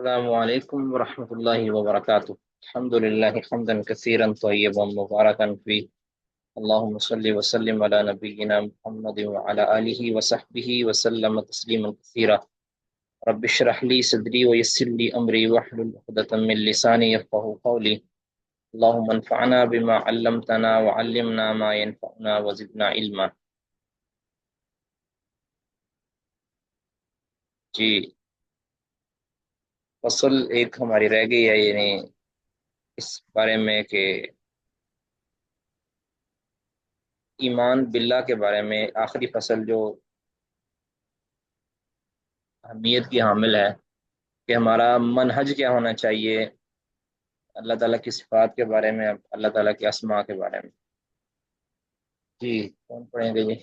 السلام علیکم ورحمۃ اللہ وبرکاتہ۔ الحمد للہ حمدا کثیرا طیبا مبارکا فی، اللہم صلی وسلم علی نبینا محمد وعلی آلہ وصحبہ وسلم تسلیما کثیرا۔ رب اشرح لی صدری ویسر لی امری واحلل عقدۃ من لسانی یفقهوا قولی۔ اللہم انفعنا بما علمتنا وعلمنا ما ينفعنا وزدنا علما۔ جی، فصل ایک ہماری رہ گئی ہے، یعنی اس بارے میں کہ ایمان باللہ کے بارے میں آخری فصل جو اہمیت کی حامل ہے کہ ہمارا منہج کیا ہونا چاہیے اللہ تعالیٰ کی صفات کے بارے میں، اللہ تعالیٰ کے اسماء کے بارے میں۔ جی، کون پڑھیں گے جی؟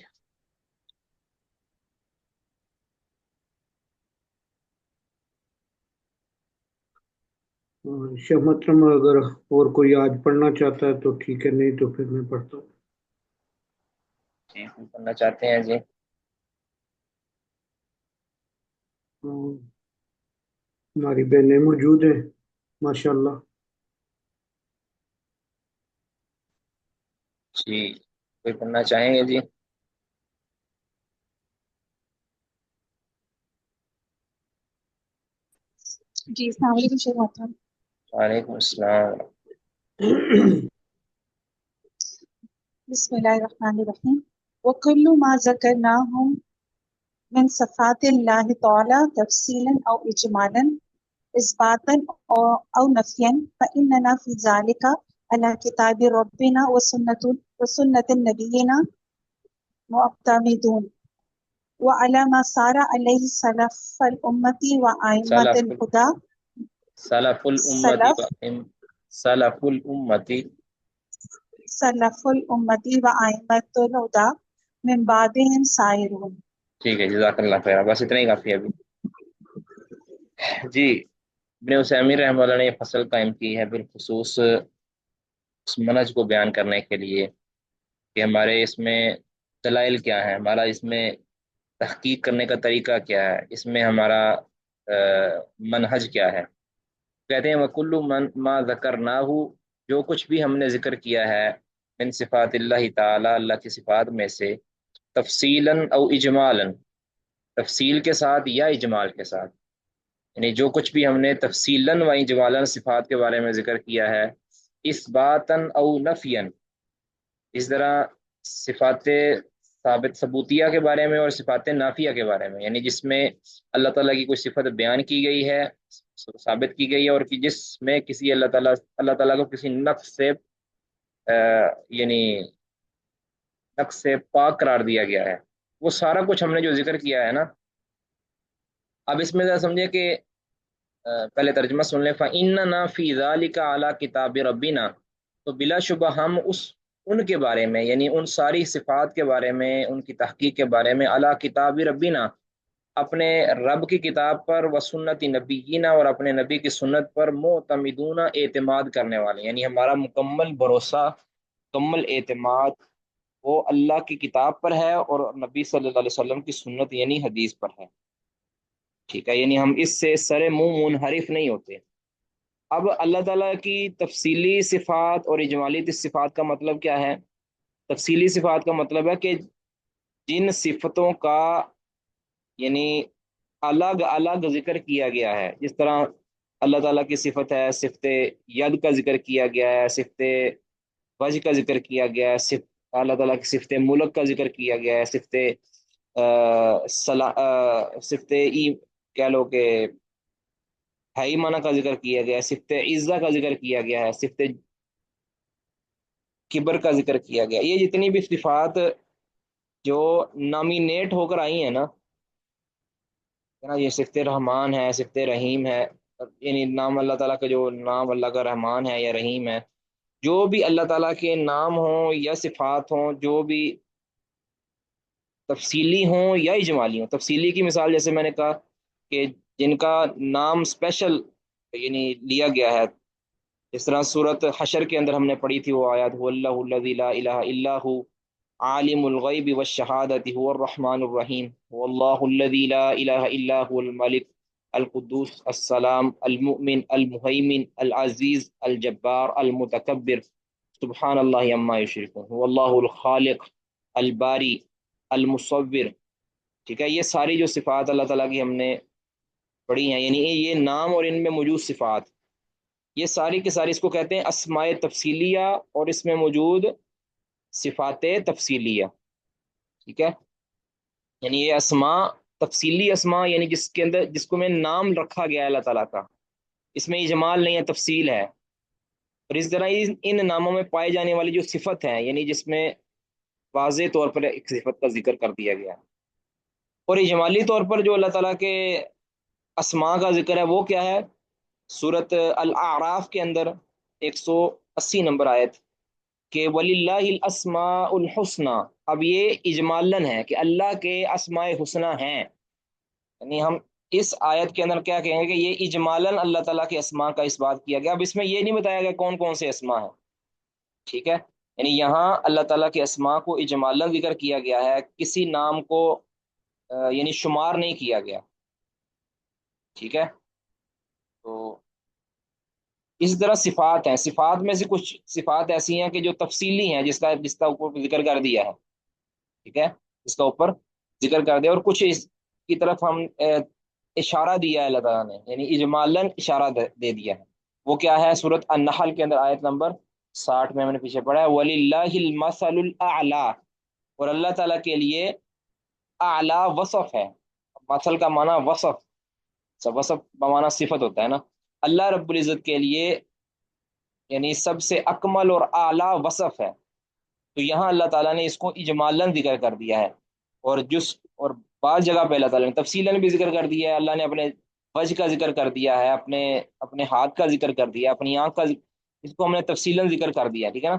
شیخ محترم اگر اور کوئی آج پڑھنا چاہتا ہے تو ٹھیک ہے، نہیں تو پھر میں پڑھتا ہوں۔ جی، ہم پڑھنا چاہتے ہیں جی۔ ہماری بہنیں موجود ہیں ماشاءاللہ۔ جی، کوئی پڑھنا چاہیں گے جی؟ جی السلام علیکم شیخ محترم۔ وعلیکم السلام۔ بسم اللہ الرحمن الرحیم۔ وَكُلُّ مَا ذَكَرْنَاهُ مِنْ صفات اللہ تعالی تفصیلا او اجمالا اثباتا او نفیا فإننا فی ذلك علی کتاب ربنا وسنة نبینا معتمدون وعلی ما سار علیہ سلف الامة وأئمة سلف الہدى سلف الامتی سلف سلف الامتی۔ سلف الامة وأئمة الہدى من بعدهم سائرون۔ ٹھیک ہے، جزاک اللہ خیر، بس اتنا ہی کافی ہے ابھی۔ جی، ابن عثیمین رحمہ اللہ نے یہ فصل قائم کی ہے بالخصوص اس منہج کو بیان کرنے کے لیے کہ ہمارے اس میں دلائل کیا ہے، ہمارا اس میں تحقیق کرنے کا طریقہ کیا ہے، اس میں ہمارا منہج کیا ہے۔ کہتے ہیں وَكُلُّ مَا ذَكَرْنَاهُ، جو کچھ بھی ہم نے ذکر کیا ہے من صفات اللہ تعالی، اللہ کی صفات میں سے، تفصیلاً او اجمالاً، تفصیل کے ساتھ یا اجمال کے ساتھ، یعنی جو کچھ بھی ہم نے تفصیلاً و اجمالاً صفات کے بارے میں ذکر کیا ہے، اثباتاً او نفیاً، اس طرح صفات ثابت ثبوتیہ کے بارے میں اور صفات نافیہ کے بارے میں، یعنی جس میں اللہ تعالیٰ کی کوئی صفت بیان کی گئی ہے، ثابت کی گئی ہے، اور جس میں کسی اللہ تعالیٰ کو کسی نقص سے یعنی نقص سے پاک قرار دیا گیا ہے، وہ سارا کچھ ہم نے جو ذکر کیا ہے نا۔ اب اس میں ذرا سمجھے کہ پہلے ترجمہ سن لیں۔ فَإِنَّنَا فِي ذَلِكَ عَلَى كِتَابِ رَبِّنَا، تو بلا شبہ ہم ان کے بارے میں، یعنی ان ساری صفات کے بارے میں، ان کی تحقیق کے بارے میں، علی کتاب ربنا، اپنے رب کی کتاب پر، و سنت نبینا، اور اپنے نبی کی سنت پر، معتمدون، اعتماد کرنے والے، یعنی ہمارا مکمل بھروسہ، مکمل اعتماد وہ اللہ کی کتاب پر ہے اور نبی صلی اللہ علیہ وسلم کی سنت یعنی حدیث پر ہے۔ ٹھیک ہے، یعنی ہم اس سے سر منہ منحرف نہیں ہوتے۔ اب اللہ تعالیٰ کی تفصیلی صفات اور اجمالی صفات کا مطلب کیا ہے؟ تفصیلی صفات کا مطلب ہے کہ جن صفتوں کا یعنی الگ الگ ذکر کیا گیا ہے، جس طرح اللہ تعالیٰ کی صفت ہے، صفت ید کا ذکر کیا گیا ہے، صفت وجہ کا ذکر کیا گیا ہے، اللہ تعالیٰ کی صفت ملک کا ذکر کیا گیا ہے، صفت کہہ لو کہ ہائی معنی کا ذکر کیا گیا ہے، صفت عزہ کا ذکر کیا گیا ہے، صفت کبر کا ذکر کیا گیا۔ یہ جتنی بھی صفات جو نامینیٹ ہو کر آئی ہیں نا، یہ صفت رحمان ہے، صفت رحیم ہے، یعنی نام اللہ تعالیٰ کا، جو نام اللہ کا رحمان ہے یا رحیم ہے، جو بھی اللہ تعالیٰ کے نام ہوں یا صفات ہوں، جو بھی تفصیلی ہوں یا اجمالی ہوں۔ تفصیلی کی مثال جیسے میں نے کہا کہ جن کا نام اسپیشل یعنی لیا گیا ہے، اس طرح صورت حشر کے اندر ہم نے پڑھی تھی وہ آیات، هو اللہ الذی لا الہ الا هو عالم الغیب والشہادۃ هو الرحمن الرحیم، هو اللہ الذی لا الہ الا هو الملک القدوس السلام المؤمن المہیمن العزیز الجبار المتکبر سبحان اللہ عما یشرکون هو اللہ الخالق الباری المصور. ٹھیک ہے، یہ ساری جو صفات اللہ تعالیٰ کی ہم نے پڑھی ہیں، یعنی یہ نام اور ان میں موجود صفات، یہ ساری کی ساری اس کو کہتے ہیں اسماء تفصیلیہ، اور اس میں موجود صفات تفصیلیہ. ٹھیک ہے، یعنی یہ اسماء تفصیلی اسماء، یعنی جس کے اندر جس کو میں نام رکھا گیا ہے اللہ تعالیٰ کا، اس میں اجمال نہیں ہے، تفصیل ہے. اور اس طرح ان ناموں میں پائے جانے والی جو صفت ہے، یعنی جس میں واضح طور پر ایک صفت کا ذکر کر دیا گیا ہے. اور اجمالی طور پر جو اللہ تعالیٰ کے اسماء کا ذکر ہے وہ کیا ہے؟ سورت الاعراف کے اندر 180 نمبر آیت کہ وَلِلَّهِ الْأَسْمَاءُ الْحُسْنَى. اب یہ اجمالاً ہے کہ اللہ کے اسماء حسنہ ہیں، یعنی ہم اس آیت کے اندر کیا کہیں گے کہ یہ اجمالاً اللہ تعالیٰ کے اسماء کا اس بات کیا گیا. اب اس میں یہ نہیں بتایا گیا کون کون سے اسماء ہیں. ٹھیک ہے، یعنی یہاں اللہ تعالیٰ کے اسماء کو اجمالاً ذکر کیا گیا ہے، کسی نام کو یعنی شمار نہیں کیا گیا. ٹھیک ہے، تو اسی طرح صفات ہیں، صفات میں سے کچھ صفات ایسی ہیں کہ جو تفصیلی ہیں، جس کا اوپر ذکر کر دیا ہے. ٹھیک ہے، جس کا اوپر ذکر کر دیا، اور کچھ اس کی طرف ہم اشارہ دیا ہے اللہ تعالیٰ نے، یعنی اجمالاً اشارہ دے دیا ہے. وہ کیا ہے؟ سورت النحل کے اندر آیت نمبر 60 میں ہم نے پیچھے پڑھا ہے وَلِلَّهِ الْمَثَلُ الْأَعْلَى. اور اللہ تعالیٰ کے لیے اعلیٰ وصف ہے. مثل کا معنی وصف، وصف بمعنی صفت ہوتا ہے نا. اللہ رب العزت کے لیے یعنی سب سے اکمل اور اعلیٰ وصف ہے. تو یہاں اللہ تعالیٰ نے اس کو اجمالاً ذکر کر دیا ہے، اور بعض جگہ پہ اللہ تعالیٰ نے تفصیلاً بھی ذکر کر دیا ہے. اللہ نے اپنے وجہ کا ذکر کر دیا ہے، اپنے ہاتھ کا ذکر کر دیا، اپنی آنکھ کا اس کو ہم نے تفصیلاً ذکر کر دیا. ٹھیک ہے نا،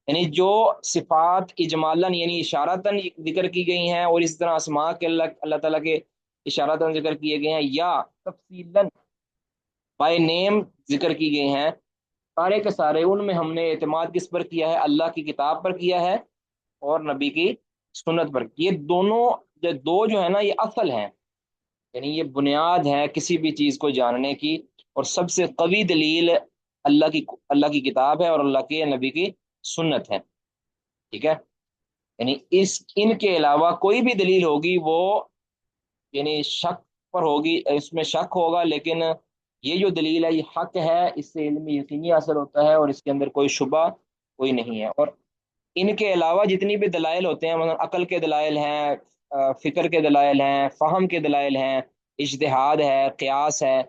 یعنی جو صفات اجمالاً یعنی اشارتاً ذکر کی گئی ہیں، اور اس طرح اسماء کے اللہ تعالیٰ کے اشارتاً ذکر کیے گئے ہیں، یا تفصیلاً بائی نیم ذکر کی گئی ہیں، سارے کے سارے ان میں ہم نے اعتماد کس پر کیا ہے؟ اللہ کی کتاب پر کیا ہے اور نبی کی سنت پر. یہ دونوں جو ہے نا، یہ اصل ہیں، یعنی یہ بنیاد ہے کسی بھی چیز کو جاننے کی. اور سب سے قوی دلیل اللہ کی کتاب ہے اور اللہ کے نبی کی سنت ہے. ٹھیک ہے، یعنی ان کے علاوہ کوئی بھی دلیل ہوگی وہ یعنی شک پر ہوگی، اس میں شک ہوگا. لیکن یہ جو دلیل ہے یہ حق ہے، اس سے علم یقینی حاصل ہوتا ہے، اور اس کے اندر کوئی شبہ کوئی نہیں ہے. اور ان کے علاوہ جتنی بھی دلائل ہوتے ہیں، مثلا عقل کے دلائل ہیں، فکر کے دلائل ہیں، فہم کے دلائل ہیں، اجتہاد ہے، قیاس ہے،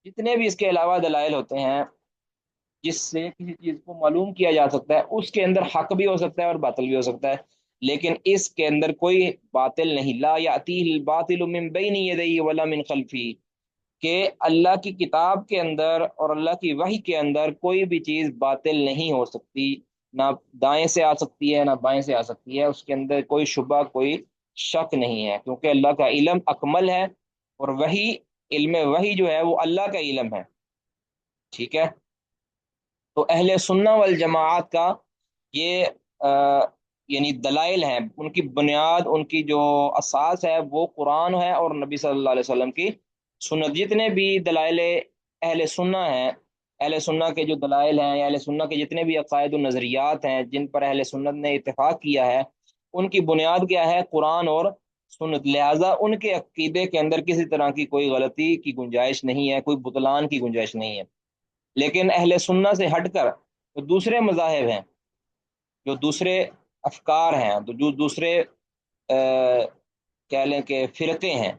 جتنے بھی اس کے علاوہ دلائل ہوتے ہیں جس سے کسی چیز کو معلوم کیا جا سکتا ہے، اس کے اندر حق بھی ہو سکتا ہے اور باطل بھی ہو سکتا ہے. لیکن اس کے اندر کوئی باطل نہیں. لا یأتیہ الباطل من بین یدیہ ولا من خلفہ، کہ اللہ کی کتاب کے اندر اور اللہ کی وحی کے اندر کوئی بھی چیز باطل نہیں ہو سکتی، نہ دائیں سے آ سکتی ہے نہ بائیں سے آ سکتی ہے. اس کے اندر کوئی شبہ کوئی شک نہیں ہے، کیونکہ اللہ کا علم اکمل ہے، اور وحی علم وحی جو ہے وہ اللہ کا علم ہے. ٹھیک ہے، تو اہل سنہ والجماعت کا یہ یعنی دلائل ہیں، ان کی بنیاد، ان کی جو اساس ہے وہ قرآن ہے اور نبی صلی اللہ علیہ وسلم کی سنت. جتنے بھی دلائل اہل سنہ ہیں، اہل سنہ کے جو دلائل ہیں، یا اہل سنہ کے جتنے بھی عقائد و نظریات ہیں جن پر اہل سنت نے اتفاق کیا ہے، ان کی بنیاد کیا ہے؟ قرآن اور سنت. لہٰذا ان کے عقیدے کے اندر کسی طرح کی کوئی غلطی کی گنجائش نہیں ہے، کوئی بطلان کی گنجائش نہیں ہے. لیکن اہل سنہ سے ہٹ کر جو دوسرے مذاہب ہیں، جو دوسرے افکار ہیں، جو دوسرے کہہ لیں کہ فرقے ہیں،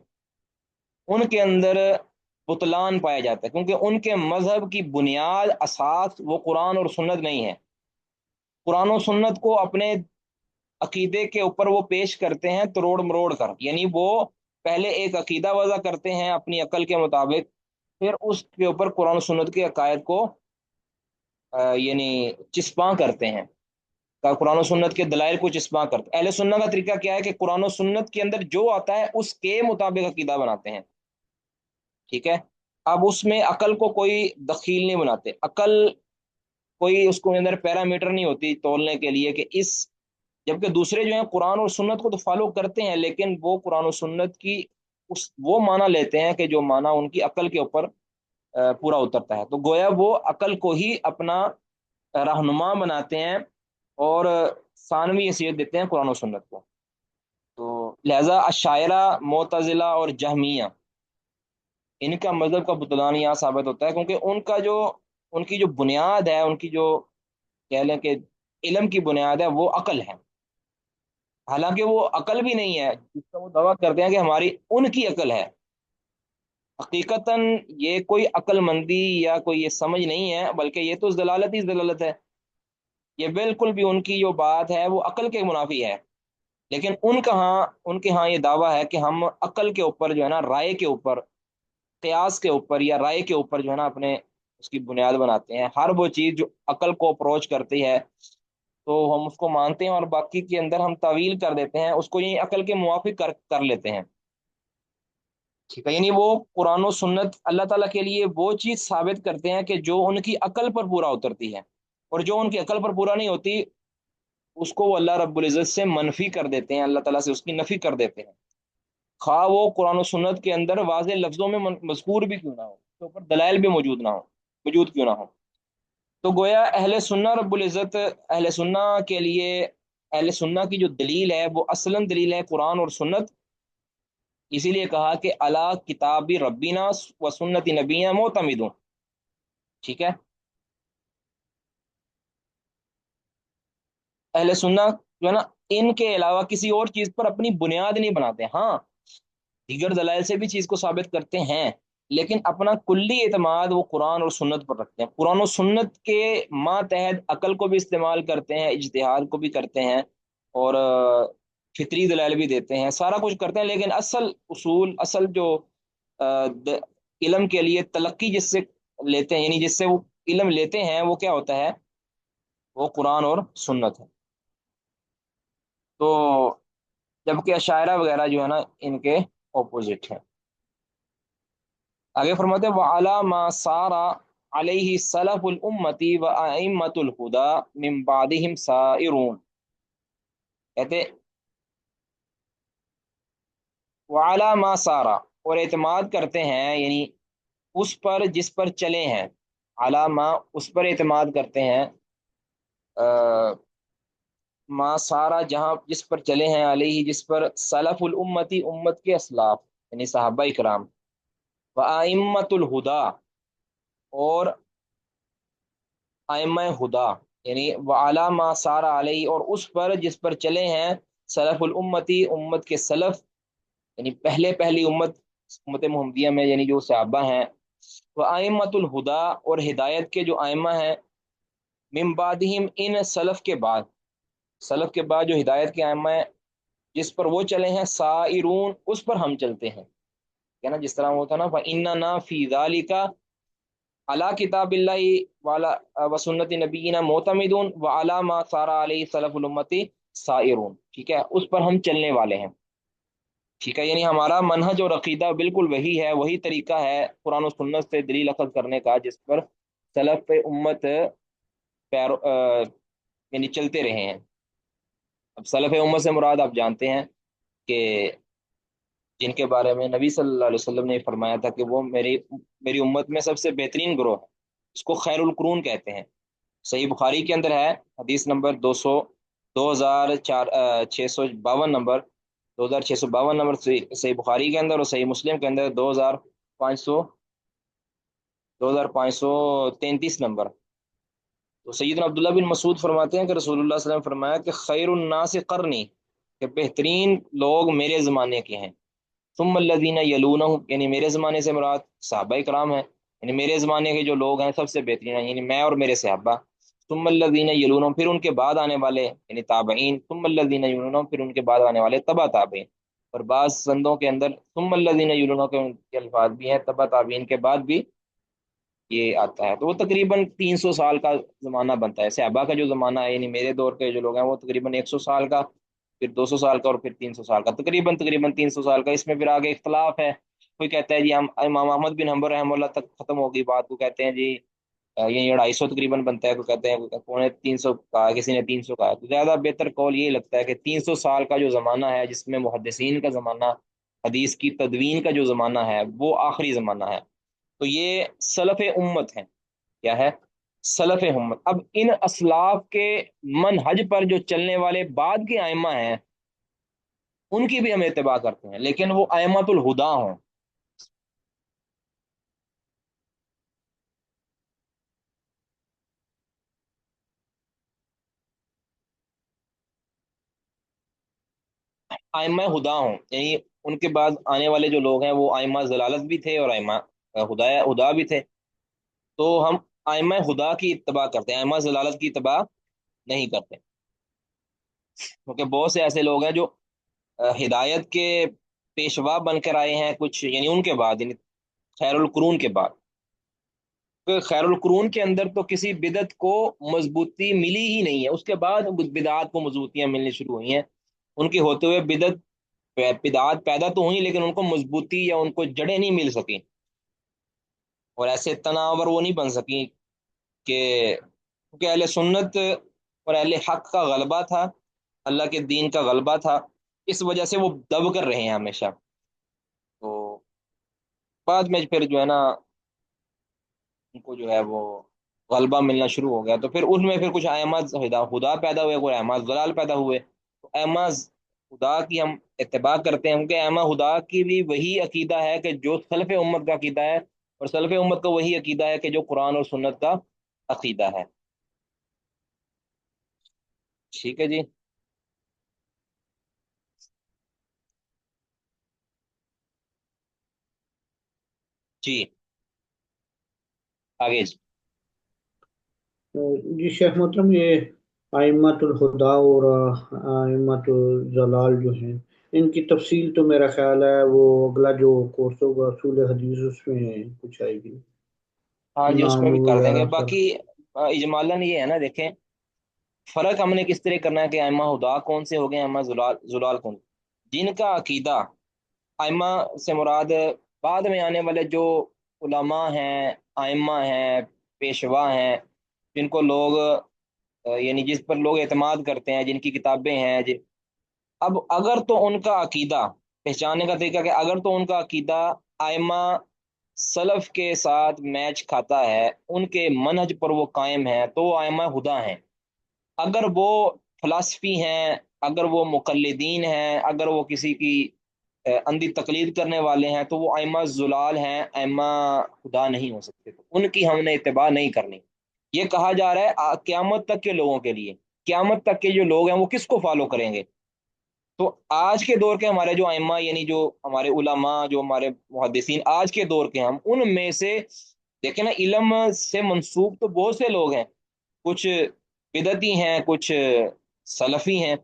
ان کے اندر بطلان پایا جاتا ہے، کیونکہ ان کے مذہب کی بنیاد اساس وہ قرآن اور سنت نہیں ہے. قرآن و سنت کو اپنے عقیدے کے اوپر وہ پیش کرتے ہیں تروڑ مروڑ کر، یعنی وہ پہلے ایک عقیدہ وضع کرتے ہیں اپنی عقل کے مطابق، پھر اس کے اوپر قرآن و سنت کے عقائد کو یعنی چسپاں کرتے ہیں، قرآن و سنت کے دلائل کو چسپاں کرتے ہیں. اہل سنت کا طریقہ کیا ہے کہ قرآن و سنت کے اندر جو آتا ہے اس کے مطابق عقیدہ بناتے ہیں. ٹھیک ہے، اب اس میں عقل کو کوئی دخیل نہیں بناتے. عقل کوئی اس کو اندر پیرامیٹر نہیں ہوتی تولنے کے لیے کہ جبکہ دوسرے جو ہیں قرآن اور سنت کو تو فالو کرتے ہیں، لیکن وہ قرآن و سنت کی وہ معنی لیتے ہیں کہ جو معنی ان کی عقل کے اوپر پورا اترتا ہے، تو گویا وہ عقل کو ہی اپنا رہنما بناتے ہیں اور ثانوی حیثیت دیتے ہیں قرآن و سنت کو۔ تو لہذا اشاعرہ، معتزلہ اور جہمیہ، ان کا مذہب کا بطلان یہاں ثابت ہوتا ہے، کیونکہ ان کی جو بنیاد ہے، ان کی جو کہہ لیں کہ علم کی بنیاد ہے، وہ عقل ہے۔ حالانکہ وہ عقل بھی نہیں ہے جس کا وہ دعویٰ کرتے ہیں کہ ہماری ان کی عقل ہے، حقیقتاً یہ کوئی عقل مندی یا کوئی یہ سمجھ نہیں ہے، بلکہ یہ تو ضلالت ہی ضلالت ہے۔ یہ بالکل بھی ان کی جو بات ہے وہ عقل کے منافی ہے، لیکن ان کے ہاں یہ دعویٰ ہے کہ ہم عقل کے اوپر جو ہے نا، رائے کے اوپر، قیاس کے اوپر یا رائے کے اوپر جو ہے نا اپنے اس کی بنیاد بناتے ہیں۔ ہر وہ چیز جو عقل کو اپروچ کرتی ہے تو ہم اس کو مانتے ہیں، اور باقی کے اندر ہم تعویل کر دیتے ہیں، اس کو یہ عقل کے موافق کر لیتے ہیں، ٹھیک ہے؟ یعنی وہ قرآن و سنت اللہ تعالیٰ کے لیے وہ چیز ثابت کرتے ہیں کہ جو ان کی عقل پر پورا اترتی ہے، اور جو ان کی عقل پر پورا نہیں ہوتی اس کو وہ اللہ رب العزت سے منفی کر دیتے ہیں، اللہ تعالیٰ سے اس کی نفی کر دیتے ہیں، خواہ وہ قرآن و سنت کے اندر واضح لفظوں میں مذکور بھی کیوں نہ ہو، اس کے اوپر دلائل بھی موجود کیوں نہ ہو۔ تو گویا اہل سنہ رب العزت، اہل سنہ کے لیے، اہل سنہ کی جو دلیل ہے وہ اصلاً دلیل ہے قرآن اور سنت، اسی لیے کہا کہ اللہ کتاب ربینا و سنت نبینا معتمدون، ٹھیک ہے؟ اہل سنہ جو ہے نا، ان کے علاوہ کسی اور چیز پر اپنی بنیاد نہیں بناتے، ہاں دیگر دلائل سے بھی چیز کو ثابت کرتے ہیں، لیکن اپنا کلی اعتماد وہ قرآن اور سنت پر رکھتے ہیں۔ قرآن و سنت کے ماتحت عقل کو بھی استعمال کرتے ہیں، اجتہاد کو بھی کرتے ہیں، اور فطری دلائل بھی دیتے ہیں، سارا کچھ کرتے ہیں، لیکن اصل اصول، اصل جو علم کے لیے تلقی جس سے لیتے ہیں، یعنی جس سے وہ علم لیتے ہیں، وہ کیا ہوتا ہے؟ وہ قرآن اور سنت ہے۔ تو جبکہ اشاعرہ وغیرہ جو ہے نا ان کے اپوزٹ ہیں۔ آگے فرماتے ہیں وَعَلَى مَا سَارَ عَلَيْهِ سَلَفُ الْأُمَّةِ وَأَئِمَّةُ الْهُدَى مِن بَعْدِهِمْ سَائِرُونَ، کہتے وَعَلَى مَا سَارَ، اور اعتماد کرتے ہیں یعنی اس پر جس پر چلے ہیں، عَلَى ما اس پر اعتماد کرتے ہیں، ما سارا جہاں جس پر چلے ہیں، علیہ جس پر، سلف الامتی امت کے اسلاف یعنی صحابہ کرام، وائمۃ الہدا اور ائمہ ہدا، یعنی وعلی ما سارا علیہ اور اس پر جس پر چلے ہیں، سلف الامتی امت کے سلف، یعنی پہلی امت محمدیہ میں یعنی جو صحابہ ہیں، وائمۃ الہدا اور ہدایت کے جو ائمہ ہیں، من بعدہم ان سلف کے بعد، سلف کے بعد جو ہدایت کے ائمہ ہیں جس پر وہ چلے ہیں، سائرون اس پر ہم چلتے ہیں، ہے نا؟ جس طرح وہ تھا نا فَإِنَّنَا فِي ذَلِكَ عَلَى كِتَابِ اللَّهِ وَسُنَّةِ نَبِيِّنَا مُعْتَمِدُونَ وَعَلَى مَا سَارَ عَلَيْهِ سَلَفُ الْأُمَّةِ سَائِرُونَ، ٹھیک ہے؟ اس پر ہم چلنے والے ہیں، ٹھیک ہے؟ یعنی ہمارا منہج اور عقیدہ بالکل وہی ہے، وہی طریقہ ہے قرآن و سنت سے دلیل اخذ کرنے کا جس پر سلف امت یعنی چلتے رہے ہیں۔ اب سلف امت سے مراد آپ جانتے ہیں کہ جن کے بارے میں نبی صلی اللہ علیہ وسلم نے فرمایا تھا کہ وہ میری امت میں سب سے بہترین گروہ ہے، اس کو خیر القرون کہتے ہیں۔ صحیح بخاری کے اندر ہے، حدیث نمبر 2652 نمبر، 2652 نمبر صحیح بخاری کے اندر، اور صحیح مسلم کے اندر 2533 نمبر۔ تو سیدنا عبداللہ بن مسعود فرماتے ہیں کہ رسول اللہ صلی اللہ علیہ وسلم فرمایا کہ خیر الناس قرنی، کہ بہترین لوگ میرے زمانے کے ہیں، ثم الذین یلونہم، یعنی میرے زمانے سے مراد صحابہ کرام ہیں، یعنی میرے زمانے کے جو لوگ ہیں سب سے بہترین ہیں، یعنی میں اور میرے صحابہ، ثم الذین یلونہم، پھر ان کے بعد آنے والے یعنی تابعین، ثم الذین یلونہم، پھر ان کے بعد آنے والے تبع تابعین، اور بعض سندوں کے اندر ثم الذین یلونہم کے الفاظ بھی ہیں، تبع تابعین کے بعد بھی یہ آتا ہے۔ تو وہ تقریباً 300 سال کا زمانہ بنتا ہے، صحابہ کا جو زمانہ ہے یعنی میرے دور کے جو لوگ ہیں وہ تقریباً 100 سال کا، پھر 200 سال کا، اور پھر 300 سال کا، تقریباً 300 سال کا۔ اس میں پھر آگے اختلاف ہے، کوئی کہتا ہے جی ہم امام احمد بن حنبل رحمہ اللہ تک ختم ہوگی بات، کو کہتے ہیں جی یہ 250 تقریباً بنتا ہے، کو کہتے ہیں پونے 300 کا، کسی نے 300 کا۔ تو زیادہ بہتر قول یہی لگتا ہے کہ 300 سال کا جو زمانہ ہے جس میں محدثین کا زمانہ حدیث کی تدوین کا جو زمانہ ہے وہ آخری زمانہ ہے، تو یہ سلف امت ہے۔ کیا ہے؟ سلف امت۔ اب ان اسلاف کے منہج پر جو چلنے والے بعد کے ائمہ ہیں ان کی بھی ہم اتباع کرتے ہیں، لیکن وہ ائمۃ الہدا ہوں۔ ائمہ ہدا ہوں، یعنی ان کے بعد آنے والے جو لوگ ہیں وہ ائمہ ضلالت بھی تھے اور ائمہ ہدا بھی تھے، تو ہم ائمہ ہدا کی اتباع کرتے ہیں، ائمہ ضلالت کی اتباع نہیں کرتے، کیونکہ بہت سے ایسے لوگ ہیں جو ہدایت کے پیشوا بن کر آئے ہیں کچھ، یعنی ان کے بعد، یعنی خیر القرون کے بعد۔ تو خیر القرون کے اندر تو کسی بدعت کو مضبوطی ملی ہی نہیں ہے، اس کے بعد بدعات کو مضبوطیاں ملنی شروع ہوئی ہیں۔ ان کے ہوتے ہوئے بدعات پیدا تو ہوئی لیکن ان کو مضبوطی یا ان کو جڑیں نہیں مل سکیں، اور ایسے تناور وہ نہیں بن سکیں کہ، کیونکہ اہل سنت اور اہل حق کا غلبہ تھا، اللہ کے دین کا غلبہ تھا، اس وجہ سے وہ دب کر رہے ہیں ہمیشہ۔ تو بعد میں پھر جو ہے نا ان کو جو ہے وہ غلبہ ملنا شروع ہو گیا، تو پھر ان میں پھر کچھ ائمہ ہدا پیدا ہوئے، کوئی ائمہ ضلال پیدا ہوئے۔ تو ائمہ ہدا کی ہم اتباع کرتے ہیں، کیونکہ ائمہ ہدا کی بھی وہی عقیدہ ہے کہ جو سلف امت کا عقیدہ ہے، اور سلف امت کا وہی عقیدہ ہے کہ جو قرآن اور سنت کا عقیدہ ہے۔ ٹھیک ہے جی۔ جی آگے جی۔ جی شیخ محترم، یہ ائمۃ الہدا اور ائمۃ الضلال جو ہیں، ان کی تفصیل تو میرا خیال ہے وہ اگلا جو کورس ہوگا اصول حدیث اس میں کچھ آئے گی، ہاں جی اس نام میں بھی کر دیں گے، وغیرہ سر۔ باقی اجمالاً یہ ہے نا، دیکھیں فرق ہم نے کس طرح کرنا ہے کہ ائمہ ہدا کون سے ہو گئے، ائمہ زلال کون، جن کا عقیدہ، ائمہ سے مراد بعد میں آنے والے جو علماء ہیں، ائمہ ہیں، پیشوا ہیں، جن کو لوگ یعنی جس پر لوگ اعتماد کرتے ہیں، جن کی کتابیں ہیں اب اگر تو ان کا عقیدہ، پہچاننے کا طریقہ کہ اگر تو ان کا عقیدہ ائمہ سلف کے ساتھ میچ کھاتا ہے، ان کے منہج پر وہ قائم ہے، تو وہ ائمہ ہدا ہیں۔ اگر وہ فلاسفی ہیں، اگر وہ مقلدین ہیں، اگر وہ کسی کی اندھی تقلید کرنے والے ہیں، تو وہ ائمہ زلال ہیں، ائمہ خدا نہیں ہو سکتے، تو ان کی ہم نے اتباع نہیں کرنی۔ یہ کہا جا رہا ہے قیامت تک کے لوگوں کے لیے، قیامت تک کے جو لوگ ہیں وہ کس کو فالو کریں گے؟ تو آج کے دور کے ہمارے جو ائمہ، یعنی جو ہمارے علماء، جو ہمارے محدثین آج کے دور کے، ہم ان میں سے دیکھیں نا، علم سے منسوب تو بہت سے لوگ ہیں، کچھ بدعتی ہیں، کچھ سلفی ہیں،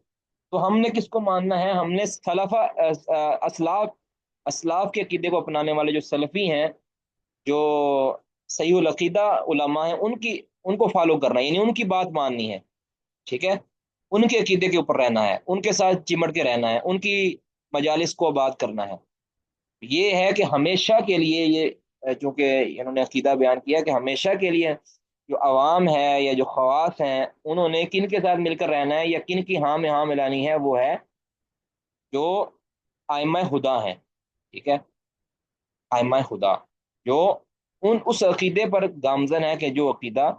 تو ہم نے کس کو ماننا ہے؟ ہم نے اسلاف اسلاف کے عقیدے کو اپنانے والے جو سلفی ہیں، جو صحیح العقیدہ علماء ہیں، ان کو فالو کرنا ہے، یعنی ان کی بات ماننی ہے۔ ٹھیک ہے؟ ان کے عقیدے کے اوپر رہنا ہے، ان کے ساتھ چمٹ کے رہنا ہے، ان کی مجالس کو آباد کرنا ہے۔ یہ ہے کہ ہمیشہ کے لیے یہ چونکہ انہوں نے عقیدہ بیان کیا کہ ہمیشہ کے لیے جو عوام ہے یا جو خواص ہیں انہوں نے کن کے ساتھ مل کر رہنا ہے یا کن کی ہاں میں ہاں ملانی ہے، وہ ہے جو ائمہ ہدا ہیں۔ ٹھیک ہے؟ ائمہ خدا جو اس عقیدے پر گامزن ہے کہ جو عقیدہ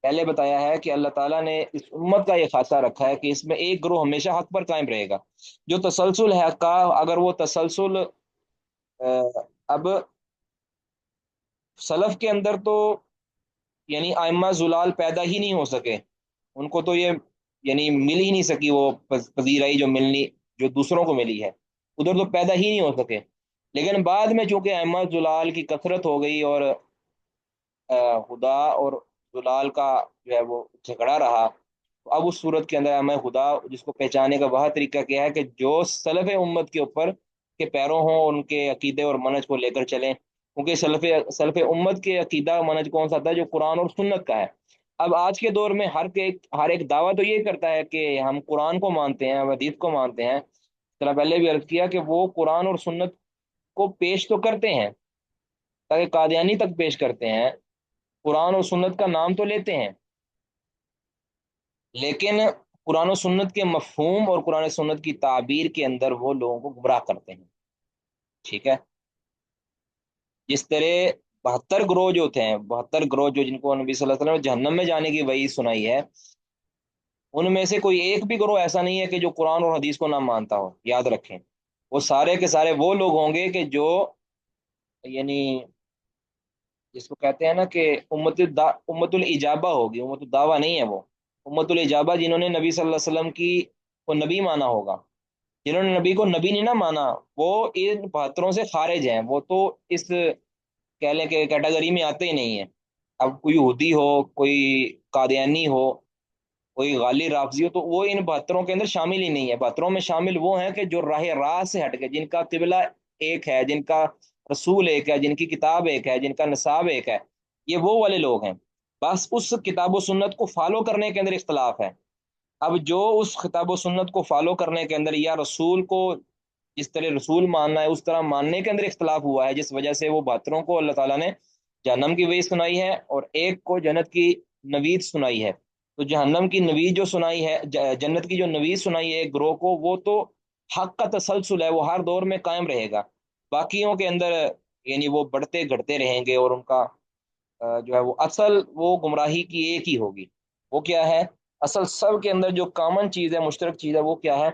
پہلے بتایا ہے کہ اللہ تعالیٰ نے اس امت کا یہ خاصہ رکھا ہے کہ اس میں ایک گروہ ہمیشہ حق پر قائم رہے گا، جو تسلسل ہے کا، اگر وہ تسلسل اب سلف کے اندر تو یعنی ائمہ زلال پیدا ہی نہیں ہو سکے، ان کو تو یہ یعنی مل ہی نہیں سکی وہ پذیرائی جو ملنی، جو دوسروں کو ملی ہے، ادھر تو پیدا ہی نہیں ہو سکے۔ لیکن بعد میں چونکہ ائمہ زلال کی کثرت ہو گئی اور خدا اور زلال کا جو ہے وہ جھگڑا رہا، تو اب اس صورت کے اندر ائمہ خدا جس کو پہچانے کا وہ طریقہ کیا ہے کہ جو سلف امت کے اوپر کے پیروں ہوں، ان کے عقیدے اور منہج کو لے کر چلیں، کیونکہ سلف امت کے عقیدہ منہج کون سا تھا؟ جو قرآن اور سنت کا ہے۔ اب آج کے دور میں ہر ایک دعویٰ تو یہ کرتا ہے کہ ہم قرآن کو مانتے ہیں، حدیث کو مانتے ہیں، اس طرح پہلے بھی عرض کیا کہ وہ قرآن اور سنت کو پیش تو کرتے ہیں، تاکہ قادیانی تک پیش کرتے ہیں، قرآن اور سنت کا نام تو لیتے ہیں، لیکن قرآن و سنت کے مفہوم اور قرآن و سنت کی تعبیر کے اندر وہ لوگوں کو گمراہ کرتے ہیں۔ ٹھیک ہے، جس طرح 72 گروہ جو تھے، 72 گروہ جو جن کو نبی صلی اللہ علیہ وسلم نے جہنم میں جانے کی وعید سنائی ہے، ان میں سے کوئی ایک بھی گروہ ایسا نہیں ہے کہ جو قرآن اور حدیث کو نہ مانتا ہو، یاد رکھیں۔ وہ سارے کے سارے وہ لوگ ہوں گے کہ جو، یعنی جس کو کہتے ہیں نا کہ امت الاجابہ ہوگی، امت الدعوہ نہیں ہے وہ، امت الاجابہ جنہوں نے نبی صلی اللہ علیہ وسلم کی کو نبی مانا ہوگا۔ جنہوں نے نبی کو نبی نہیں نہ مانا، وہ ان 72 سے خارج ہیں، وہ تو اس کہہ لیں کہ کیٹیگری میں آتے ہی نہیں ہیں۔ اب کوئی یہودی ہو، کوئی قادیانی ہو، کوئی غالی رافضی ہو، تو وہ ان 72 کے اندر شامل ہی نہیں ہے۔ 72 میں شامل وہ ہیں کہ جو راہ راست سے ہٹ کے، جن کا قبلہ ایک ہے، جن کا رسول ایک ہے، جن کی کتاب ایک ہے، جن کا نصاب ایک ہے، یہ وہ والے لوگ ہیں۔ بس اس کتاب و سنت کو فالو کرنے کے اندر اختلاف ہے۔ اب جو اس کتاب و سنت کو فالو کرنے کے اندر، یا رسول کو جس طرح رسول ماننا ہے اس طرح ماننے کے اندر اختلاف ہوا ہے، جس وجہ سے وہ 72 کو اللہ تعالیٰ نے جہنم کی وعید سنائی ہے اور ایک کو جنت کی نوید سنائی ہے۔ تو جہنم کی نوید جو سنائی ہے، جنت کی جو نوید سنائی ہے ایک گروہ کو، وہ تو حق کا تسلسل ہے، وہ ہر دور میں قائم رہے گا۔ باقیوں کے اندر یعنی وہ بڑھتے گھٹتے رہیں گے، اور ان کا جو ہے وہ اصل وہ گمراہی کی ایک ہی ہوگی۔ وہ کیا ہے؟ اصل سب کے اندر جو کامن چیز ہے، مشترک چیز ہے، وہ کیا ہے؟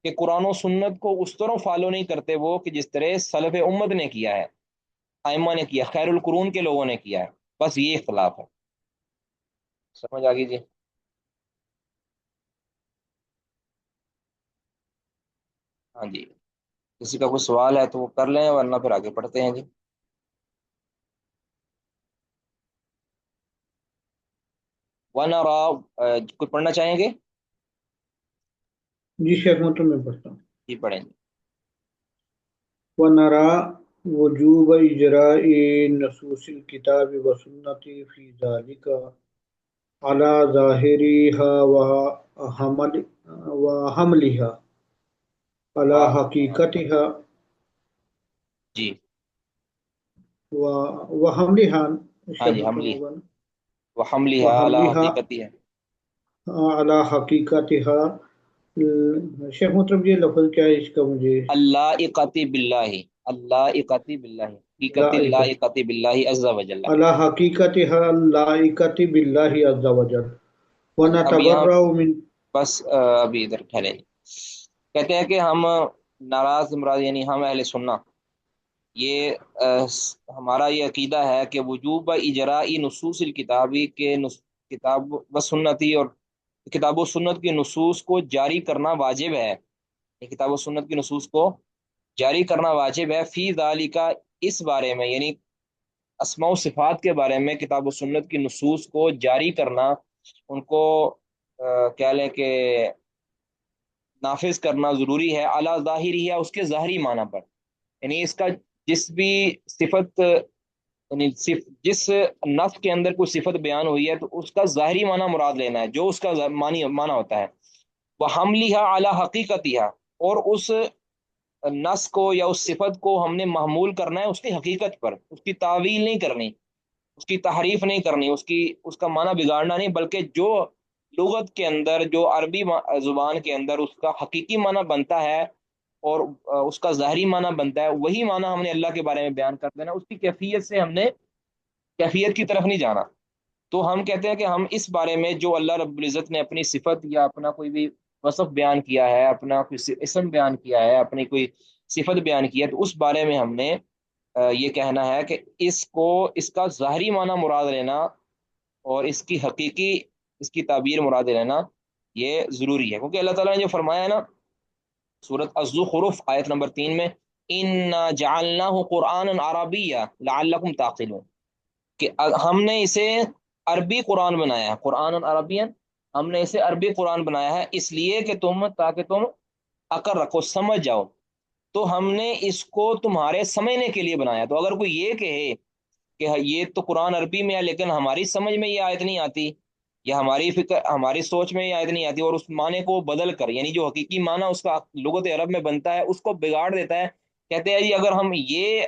کہ قرآن و سنت کو اس طرح فالو نہیں کرتے وہ کہ جس طرح سلف امت نے کیا ہے، ائمہ نے کیا، خیر القرون کے لوگوں نے کیا ہے۔ بس یہ اختلاف ہے۔ سمجھ آ گئی جی؟ ہاں جی، کسی کا کوئی سوال ہے تو وہ کر لیں، ورنہ پھر آگے پڑھتے ہیں جی۔ ونرا، کوئی پڑھنا چاہیں گے؟ جی شیخ محترم میں پڑھتا ہوں۔ جی پڑھیں جی۔ ونرى وجوب إجراء نصوص الكتاب والسنة في ذلك على ظاهرها وحملها على واہ، حقيقتها جی وحملها ہاں الشيخ جی، محترم حملی، ہوگا نا؟ وہ حملی ہے اعلیٰ وحملها حقیقتی ہے۔ على حقيقتها شیخ محترم یہ لفظ کیا ہے اس کا مجھے؟ اللہ اقتی بلّہ، اللہ اقتی بلّہ، حقیقت اللہ لائقت اقتی بلّہ عز و جل۔ على حقيقتها اللائقة بالله عز وجل اب یہاں ونتبرأ من بس ابھی ادھر ٹھہرے جی۔ کہتے ہیں کہ ہم ناراض مراد یعنی ہم اہل سننا، یہ ہمارا یہ عقیدہ ہے کہ وجوب اجرائی نصوص الکتابی کے کتاب و سنتی، اور کتاب و سنت کی نصوص کو جاری کرنا واجب ہے۔ یہ کتاب و سنت کی نصوص کو جاری کرنا واجب ہے، فی ذالک، اس بارے میں، یعنی اسماء و صفات کے بارے میں کتاب و سنت کی نصوص کو جاری کرنا، ان کو کہہ لیں کہ نافذ کرنا ضروری ہے، اعلیٰ ظاہری ہے، اس کے ظاہری معنی پر، یعنی اس کا جس بھی صفت، یعنی جس نفس کے اندر کوئی صفت بیان ہوئی ہے تو اس کا ظاہری معنی مراد لینا ہے، جو اس کا معنی ہوتا ہے۔ وہ حملہ اعلیٰ حقیقتہ، اور اس نس کو یا اس صفت کو ہم نے محمول کرنا ہے اس کی حقیقت پر، اس کی تعویل نہیں کرنی، اس کی تحریف نہیں کرنی، اس کا معنی بگاڑنا نہیں، بلکہ جو لغت کے اندر، جو عربی زبان کے اندر اس کا حقیقی معنی بنتا ہے اور اس کا ظاہری معنی بنتا ہے، وہی معنی ہم نے اللہ کے بارے میں بیان کر دینا، اس کی کیفیت سے ہم نے کیفیت کی طرف نہیں جانا۔ تو ہم کہتے ہیں کہ ہم اس بارے میں جو اللہ رب العزت نے اپنی صفت یا اپنا کوئی بھی وصف بیان کیا ہے، اپنا کوئی اسم بیان کیا ہے، اپنی کوئی صفت بیان کی ہے، تو اس بارے میں ہم نے یہ کہنا ہے کہ اس کا ظاہری معنی مراد لینا اور اس کی تعبیر مراد لینا یہ ضروری ہے، کیونکہ اللہ تعالیٰ نے جو فرمایا ہے نا سورۃ الزخرف آیت نمبر 3 میں، انا جعلناہ قرآنا عربیا لعلکم تعقلون، کہ ہم نے اسے عربی قرآن بنایا ہے، قرآن عربین، ہم نے اسے عربی قرآن بنایا ہے اس لیے کہ تاکہ تم عقل رکھو، سمجھ جاؤ۔ تو ہم نے اس کو تمہارے سمجھنے کے لیے بنایا۔ تو اگر کوئی یہ کہے کہ یہ تو قرآن عربی میں ہے لیکن ہماری سمجھ میں یہ آیت نہیں آتی، یا ہماری سوچ میں یہ آیت نہیں آتی، اور اس معنی کو بدل کر، یعنی جو حقیقی معنی اس کا لغت عرب میں بنتا ہے اس کو بگاڑ دیتا ہے، کہتے ہیں جی اگر ہم یہ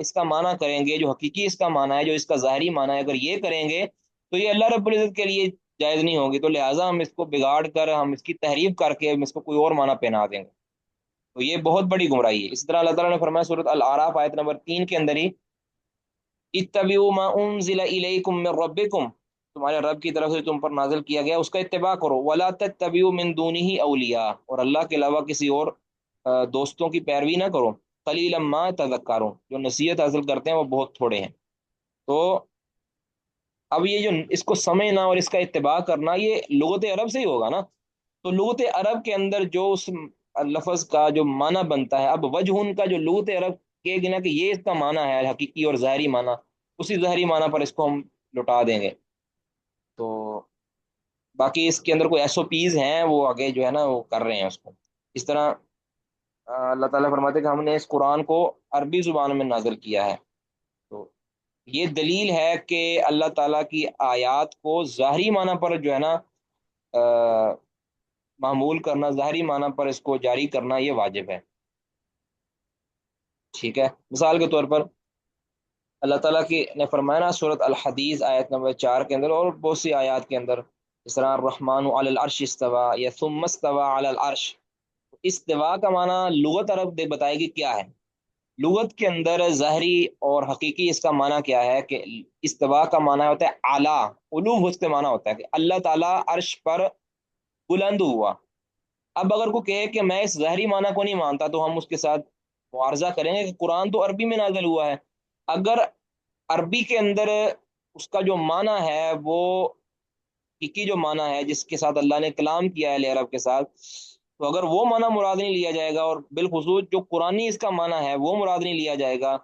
اس کا معنی کریں گے، جو حقیقی اس کا معنی ہے، جو اس کا ظاہری معنی ہے، اگر یہ کریں گے تو یہ اللہ رب العزت کے لیے جائز نہیں ہوگی، تو لہٰذا ہم اس کو بگاڑ کر، ہم اس کی تحریف کر کے ہم اس کو کوئی اور معنی پہنا دیں گے۔ تو یہ بہت بڑی گمراہی ہے۔ اسی طرح اللہ تعالیٰ نے فرمایا سورۃ الاعراف آیت نمبر 3 کے اندر ہی، اتبعوا ما انزل الیکم من ربکم، تمہارے رب کی طرف سے تم پر نازل کیا گیا اس کا اتباع کرو، ولا تتبعوا من دونه اولیاء، اور اللہ کے علاوہ کسی اور دوستوں کی پیروی نہ کرو، قلیلا ما تذکرون، جو نصیحت حاصل کرتے ہیں وہ بہت تھوڑے ہیں۔ تو اب یہ جو اس کو سمجھنا اور اس کا اتباع کرنا یہ لغت عرب سے ہی ہوگا نا، تو لغت عرب کے اندر جو اس لفظ کا جو معنی بنتا ہے، اب وجہ کا جو لغت عرب کہے گی نا کہ یہ اس کا معنی ہے حقیقی اور ظاہری معنی، اسی ظاہری معنی پر اس کو ہم لوٹا دیں گے۔ تو باقی اس کے اندر کوئی ایس او پیز ہیں وہ آگے جو ہے نا وہ کر رہے ہیں اس کو اس طرح۔ اللہ تعالیٰ فرماتے ہیں کہ ہم نے اس قرآن کو عربی زبان میں نازل کیا ہے، تو یہ دلیل ہے کہ اللہ تعالیٰ کی آیات کو ظاہری معنی پر جو ہے نا معمول کرنا، ظاہری معنی پر اس کو جاری کرنا یہ واجب ہے۔ ٹھیک ہے، مثال کے طور پر اللہ تعالیٰ کی نے فرمایا نا سورۃ الحدیث آیت نمبر 4 کے اندر اور بہت سی آیات کے اندر، اس طرح الرحمن علی العرش استوى یا ثم استوى علی العرش، استوا کا معنی لغت عرب بتائے گی کیا ہے، لغت کے اندر ظاہری اور حقیقی اس کا معنی کیا ہے کہ استوا کا معنی ہوتا ہے اعلیٰ، علو اس کے معنی ہوتا ہے کہ اللہ تعالیٰ عرش پر بلند ہوا۔ اب اگر کوئی کہے کہ میں اس ظاہری معنی کو نہیں مانتا تو ہم اس کے ساتھ معارضہ کریں گے کہ قرآن تو عربی میں نازل ہوا ہے، اگر عربی کے اندر اس کا جو معنی ہے وہ حقیقی جو معنی ہے جس کے ساتھ اللہ نے کلام کیا ہے عرب کے ساتھ، تو اگر وہ معنی مراد نہیں لیا جائے گا اور بالخصوص جو قرآنی اس کا معنی ہے وہ مراد نہیں لیا جائے گا،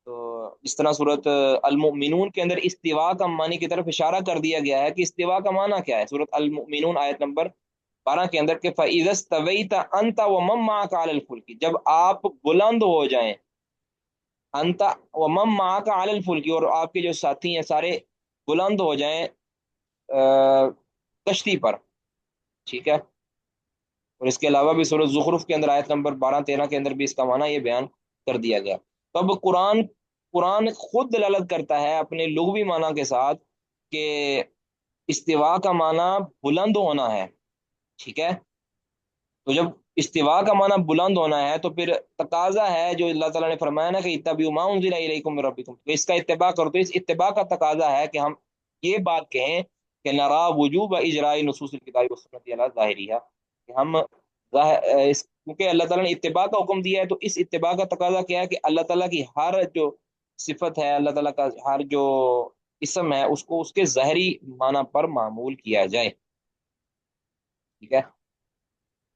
تو اس طرح صورت المؤمنون کے اندر استوا کا معنی کی طرف اشارہ کر دیا گیا ہے کہ استوا کا معنی کیا ہے، صورت المؤمنون آیت نمبر 12 کے اندر کہ فَإِذَا اسْتَوَيْتَ أَنْتَ وَمَن مَّعَكَ عَلَى الْفُلْكِ، جب آپ بلند ہو جائیں، انت ومن معك علی الفلک، اور آپ کے جو ساتھی ہیں سارے بلند ہو جائیں کشتی پر، ٹھیک ہے۔ اور اس کے علاوہ بھی سورۃ زخرف کے اندر آیت نمبر 12-13 کے اندر بھی اس کا معنی یہ بیان کر دیا گیا۔ تو اب قرآن خود دلالت کرتا ہے اپنے لغوی معنی کے ساتھ کہ استوا کا معنی بلند ہونا ہے، ٹھیک ہے۔ تو جب استوا کا معنی بلند ہونا ہے تو پھر تقاضا ہے جو اللہ تعالیٰ نے فرمایا نا کہ اتبعوا ما انزل الیکم من ربکم، تو اس کا اتباع کرو، تو اس اتباع کا تقاضا ہے کہ ہم یہ بات کہیں کہ نرا وجوب اجراء نصوص الکتاب والسنۃ علی ظاہریہا، کہ ہم کیونکہ اللہ تعالیٰ نے اتباع کا حکم دیا ہے تو اس اتباع کا تقاضا کیا ہے کہ اللہ تعالیٰ کی ہر جو صفت ہے، اللہ تعالیٰ کا ہر جو اسم ہے اس کو اس کے ظاہری معنی پر معمول کیا جائے، ٹھیک ہے،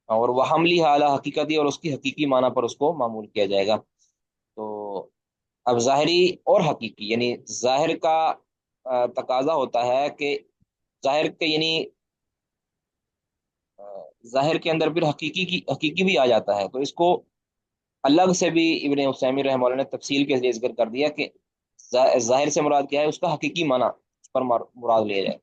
اور وہ حملی اعلی حقیقتی، اور اس کی حقیقی معنی پر اس کو معمول کیا جائے گا۔ تو اب ظاہری اور حقیقی یعنی ظاہر کا تقاضا ہوتا ہے کہ ظاہر کے یعنی ظاہر کے اندر پھر حقیقی بھی آ جاتا ہے، تو اس کو الگ سے بھی ابن عثیمین رحمہ اللہ نے تفصیل کے ذریعے ذکر کر دیا کہ ظاہر سے مراد کیا ہے، اس کا حقیقی معنی اس پر مراد لیا جائے۔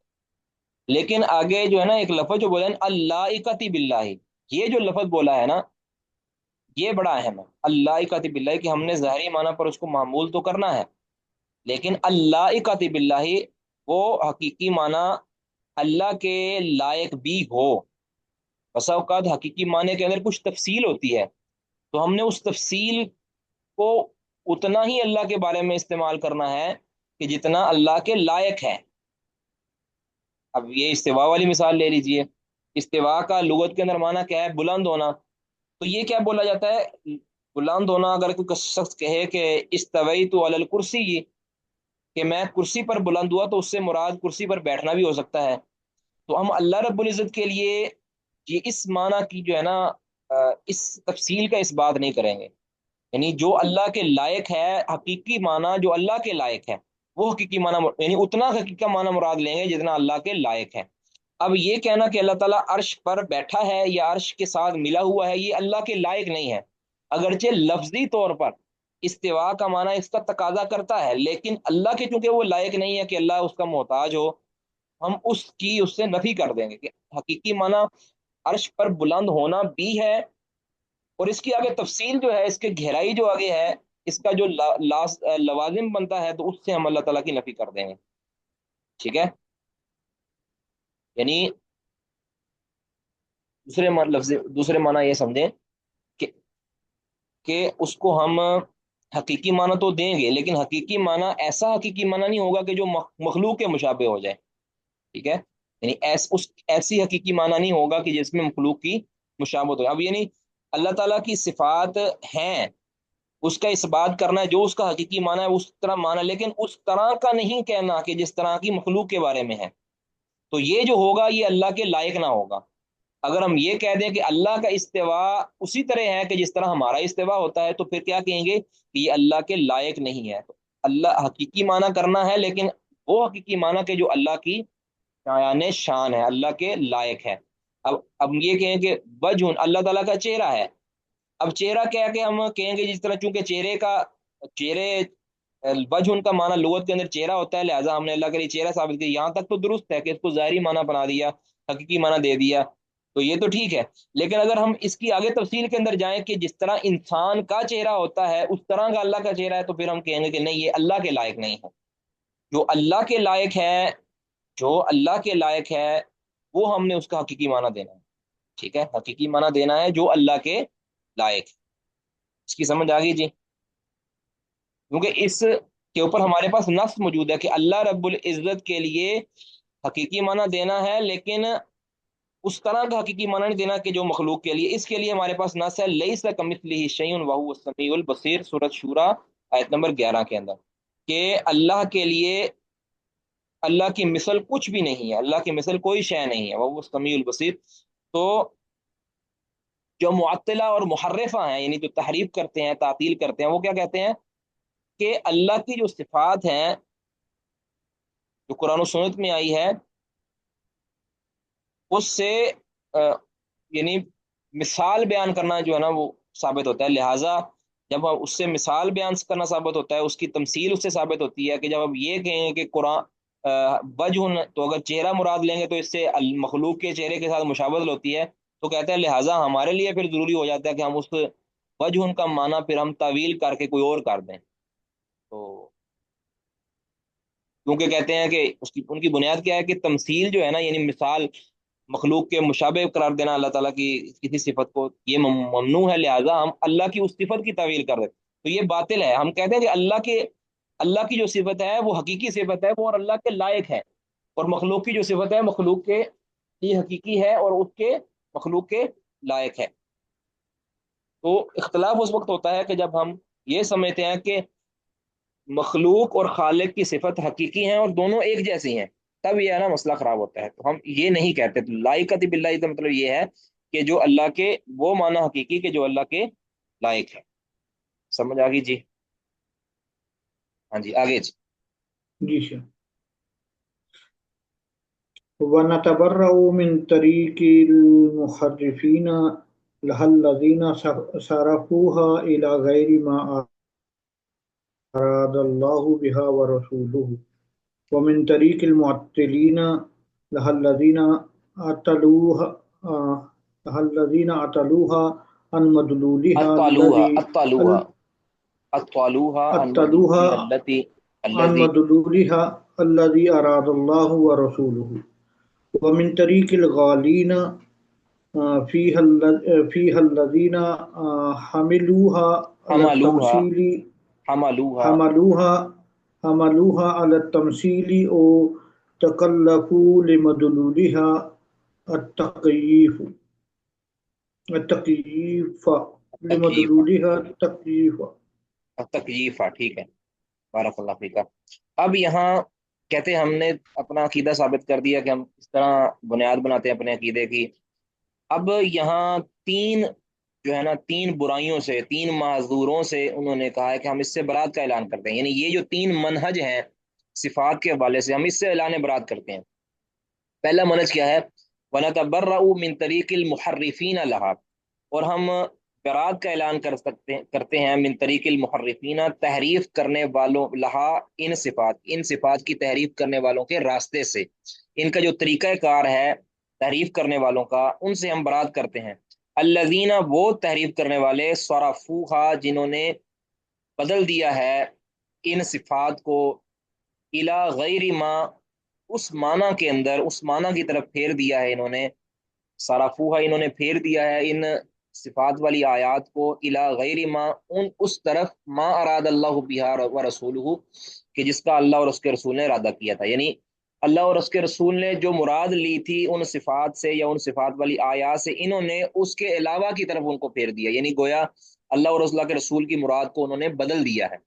لیکن آگے جو ہے نا ایک لفظ جو بولا ہے اللائقۃ باللہ، یہ جو لفظ بولا ہے نا یہ بڑا اہم ہے، اللائقۃ باللہ، کہ ہم نے ظاہری معنی پر اس کو معمول تو کرنا ہے، لیکن اللائقۃ باللہ وہ حقیقی معنی اللہ کے لائق بھی ہو۔ بسا اوقات حقیقی معنی کے اندر کچھ تفصیل ہوتی ہے تو ہم نے اس تفصیل کو اتنا ہی اللہ کے بارے میں استعمال کرنا ہے کہ جتنا اللہ کے لائق ہے۔ اب یہ استوا والی مثال لے لیجئے، استوا کا لغت کے اندر معنی کیا ہے؟ بلند ہونا، تو یہ کیا بولا جاتا ہے؟ بلند ہونا اگر کوئی شخص کہے کہ استویت علی الکرسی، کہ میں کرسی پر بلند ہوا، تو اس سے مراد کرسی پر بیٹھنا بھی ہو سکتا ہے۔ تو ہم اللہ رب العزت کے لیے یہ اس معنی کی جو ہے نا اس تفصیل کا اس بات نہیں کریں گے، یعنی جو اللہ کے لائق ہے حقیقی معنی جو اللہ کے لائق ہے وہ حقیقی معنی، یعنی اتنا حقیقی معنی مراد لیں گے جتنا اللہ کے لائق ہے۔ اب یہ کہنا کہ اللہ تعالیٰ عرش پر بیٹھا ہے یا عرش کے ساتھ ملا ہوا ہے یہ اللہ کے لائق نہیں ہے، اگرچہ لفظی طور پر استوا کا معنی اس کا تقاضا کرتا ہے، لیکن اللہ کے چونکہ وہ لائق نہیں ہے کہ اللہ اس کا محتاج ہو، ہم اس سے نفی کر دیں گے کہ حقیقی معنی عرش پر بلند ہونا بھی ہے، اور اس کی آگے تفصیل جو ہے، اس کے گہرائی جو آگے ہے، اس کا جو لوازم بنتا ہے تو اس سے ہم اللہ تعالیٰ کی نفی کر دیں گے، ٹھیک ہے۔ یعنی دوسرے معنی یہ سمجھیں کہ کہ اس کو ہم حقیقی معنی تو دیں گے، لیکن حقیقی معنی ایسا حقیقی معنی نہیں ہوگا کہ جو مخلوق کے مشابہ ہو جائے، ٹھیک ہے؟ یعنی ایسی حقیقی معنی نہیں ہوگا کہ جس میں مخلوق کی مشابہت ہو۔ اب یعنی اللہ تعالیٰ کی صفات ہیں، اس کا اس بات کرنا ہے جو اس کا حقیقی معنی ہے اس طرح معنی، لیکن اس طرح کا نہیں کہنا کہ جس طرح کی مخلوق کے بارے میں ہے، تو یہ جو ہوگا یہ اللہ کے لائق نہ ہوگا۔ اگر ہم یہ کہہ دیں کہ اللہ کا استواء اسی طرح ہے کہ جس طرح ہمارا استواء ہوتا ہے، تو پھر کیا کہیں گے کہ یہ اللہ کے لائق نہیں ہے۔ تو اللہ حقیقی معنی کرنا ہے، لیکن وہ حقیقی معنی کہ جو اللہ کی شایان شان ہے، اللہ کے لائق ہے۔ اب یہ کہیں کہ وجہ اللہ تعالیٰ کا چہرہ ہے، اب چہرہ کیا کہ ہم کہیں گے جس طرح چونکہ چہرے وجہ ان کا معنی لغت کے اندر چہرہ ہوتا ہے، لہٰذا ہم نے اللہ کے لیے چہرہ ثابت کیا، یہاں تک تو درست ہے کہ اس کو ظاہری معنی بنا دیا، حقیقی معنی دے دیا، تو یہ تو ٹھیک ہے۔ لیکن اگر ہم اس کی آگے تفصیل کے اندر جائیں کہ جس طرح انسان کا چہرہ ہوتا ہے اس طرح کا اللہ کا چہرہ ہے، تو پھر ہم کہیں گے کہ نہیں، یہ اللہ کے لائق نہیں ہے۔ جو اللہ کے لائق ہے، جو اللہ کے لائق ہے وہ ہم نے اس کا حقیقی معنی دینا ہے، ٹھیک ہے؟ حقیقی معنی دینا ہے جو اللہ کے لائق ہے۔ اس کی سمجھ آ گئی جی؟ کیونکہ اس کے اوپر ہمارے پاس نص موجود ہے کہ اللہ رب العزت کے لیے حقیقی معنی دینا ہے، لیکن اس طرح کا حقیقی معنی نہیں دینا کہ جو مخلوق کے لیے۔ اس کے لیے ہمارے پاس نص ہے لیس کمثلہ شیء وہو السمیع البصیر، سورۃ شورى آیت نمبر 11 کے اندر، کہ اللہ کے لیے اللہ کی مثل کچھ بھی نہیں ہے، اللہ کی مثل کوئی شے نہیں ہے، وہ سمیع البصیر۔ تو جو معطلہ اور محرفہ ہیں، یعنی جو تحریف کرتے ہیں، تعطیل کرتے ہیں، وہ کیا کہتے ہیں کہ اللہ کی جو صفات ہیں جو قرآن و سنت میں آئی ہے اس سے یعنی مثال بیان کرنا جو ہے نا وہ ثابت ہوتا ہے، لہٰذا جب اس سے مثال بیان کرنا ثابت ہوتا ہے، اس کی تمثیل اس سے ثابت ہوتی ہے کہ جب آپ یہ کہیں کہ قرآن وجہ، تو اگر چہرہ مراد لیں گے تو اس سے مخلوق کے چہرے کے ساتھ مشابہت ہوتی ہے، تو کہتے ہیں لہٰذا ہمارے لیے پھر ضروری ہو جاتا ہے کہ ہم اس وجہ کا معنی پھر ہم تعویل کر کے کوئی اور کر دیں۔ تو کیونکہ کہتے ہیں کہ ان کی بنیاد کیا ہے کہ تمثیل جو ہے نا، یعنی مثال مخلوق کے مشابہ قرار دینا اللہ تعالیٰ کی کسی صفت کو، یہ ممنوع ہے، لہٰذا ہم اللہ کی اس صفت کی تعویل کر دیتے، تو یہ باطل ہے۔ ہم کہتے ہیں کہ اللہ کی جو صفت ہے وہ حقیقی صفت ہے، وہ اور اللہ کے لائق ہے، اور مخلوق کی جو صفت ہے مخلوق کے لیے حقیقی ہے اور اس کے مخلوق کے لائق ہے۔ تو اختلاف اس وقت ہوتا ہے کہ جب ہم یہ سمجھتے ہیں کہ مخلوق اور خالق کی صفت حقیقی ہیں اور دونوں ایک جیسی ہیں، تب یہ ہے نا مسئلہ خراب ہوتا ہے۔ تو ہم یہ نہیں کہتے، تو لائقۃ باللہ کا مطلب یہ ہے کہ جو اللہ کے وہ معنی حقیقی کہ جو اللہ کے لائق ہے۔ سمجھ آ گئی جی؟ ہاں جی، آگے جی۔ جی سر۔ وَنَتَبَرَّأُ مِنْ طَرِيقِ الْمُحَرِّفِينَ لَهَا الَّذِينَ صَرَفُوهَا إِلَى غَيْرِ مَا أَرَادَ اللَّهُ بِهَا وَرَسُولُهُ وَمِنْ طَرِيقِ الْمُعَطِّلِينَ لَهَا الَّذِينَ أَطَلُوهَا عَنْ مَدْلُولِهَا الَّذِي أَرَادَ اللَّهُ وَرَسُولُهُ وَمِنْ طَرِيقِ الْغَالِينَ فِيهَا الَّذِينَ حَمَلُوهَا عَلَى التَّمْثِيلِ على التمثيل أو تكلفوا لمدلولها التكييف تکییف، ٹھیک ہے، بارک اللہ فیک۔ اب یہاں کہتے ہیں ہم نے اپنا عقیدہ ثابت کر دیا کہ ہم اس طرح بنیاد بناتے ہیں اپنے عقیدے کی۔ اب یہاں جو ہے نا تین برائیوں سے، تین معذوروں سے انہوں نے کہا ہے کہ ہم اس سے برات کا اعلان کرتے ہیں، یعنی یہ جو تین منہج ہیں صفات کے حوالے سے، ہم اس سے اعلان برات کرتے ہیں۔ پہلا منہج کیا ہے؟ وَنَتَبَرَّأُ مِنْ طَرِيقِ الْمُحَرِّفِينَ لَهَا، اور ہم برات کا اعلان کرتے ہیں من طریق المحرفین، تحریف کرنے والوں، لہا ان صفات کی تحریف کرنے والوں کے راستے سے، ان کا جو طریقہ کار ہے تحریف کرنے والوں کا، ان سے ہم برات کرتے ہیں۔ الذین، وہ تحریف کرنے والے، صرفوہا، جنہوں نے بدل دیا ہے ان صفات کو، الی غیر ما، اس معنی کے اندر، اس معنی کی طرف پھیر دیا ہے انہوں نے، صرفوہا، انہوں نے پھیر دیا ہے ان صفات والی آیات کو الا غیر ما اس طرف ما اراد اللہ بہا و رسولہ کہ جس کا اللہ اور اس کے رسول نے ارادہ کیا تھا، یعنی اللہ اور اس کے رسول نے جو مراد لی تھی ان صفات سے یا ان صفات والی آیات سے، انہوں نے اس کے علاوہ کی طرف ان کو پھیر دیا، یعنی گویا اللہ اور اللہ کے رسول کی مراد کو انہوں نے بدل دیا ہے،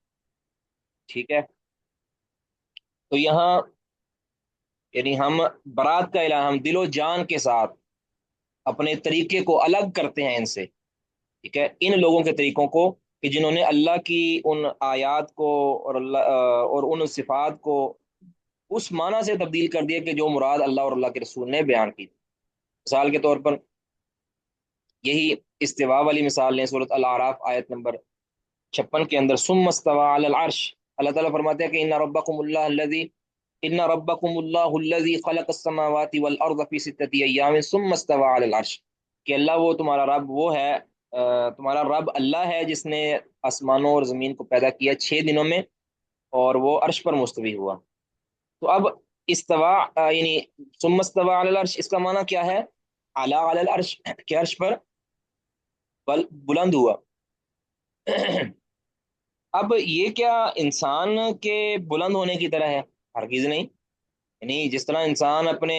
ٹھیک ہے۔ تو یہاں یعنی ہم برات کا اعلان، ہم دل و جان کے ساتھ اپنے طریقے کو الگ کرتے ہیں ان سے، ٹھیک ہے، ان لوگوں کے طریقوں کو کہ جنہوں نے اللہ کی ان آیات کو اور اور ان صفات کو اس معنی سے تبدیل کر دیا کہ جو مراد اللہ اور اللہ کے رسول نے بیان کی۔ مثال کے طور پر یہی استوا والی مثال لیں، سورۃ الاعراف آیت نمبر 56 کے اندر، ثم استوى علی العرش، اللہ تعالیٰ فرماتے ہیں کہ ان ربکم اللہ الذی خلق السماوات والارض فی ستۃ ایام ثم استوى علی العرش، کہ اللہ وہ تمہارا رب وہ ہے، تمہارا رب اللہ ہے جس نے آسمانوں اور زمین کو پیدا کیا 6 دنوں میں اور وہ عرش پر مستوی ہوا۔ تو اب استوا یعنی ثم استوى علی العرش، اس کا معنی کیا ہے؟ اعلیٰ علی العرش، کہ عرش پر بلند ہوا۔ اب یہ کیا انسان کے بلند ہونے کی طرح ہے؟ ہرگز نہیں، یعنی جس طرح انسان اپنے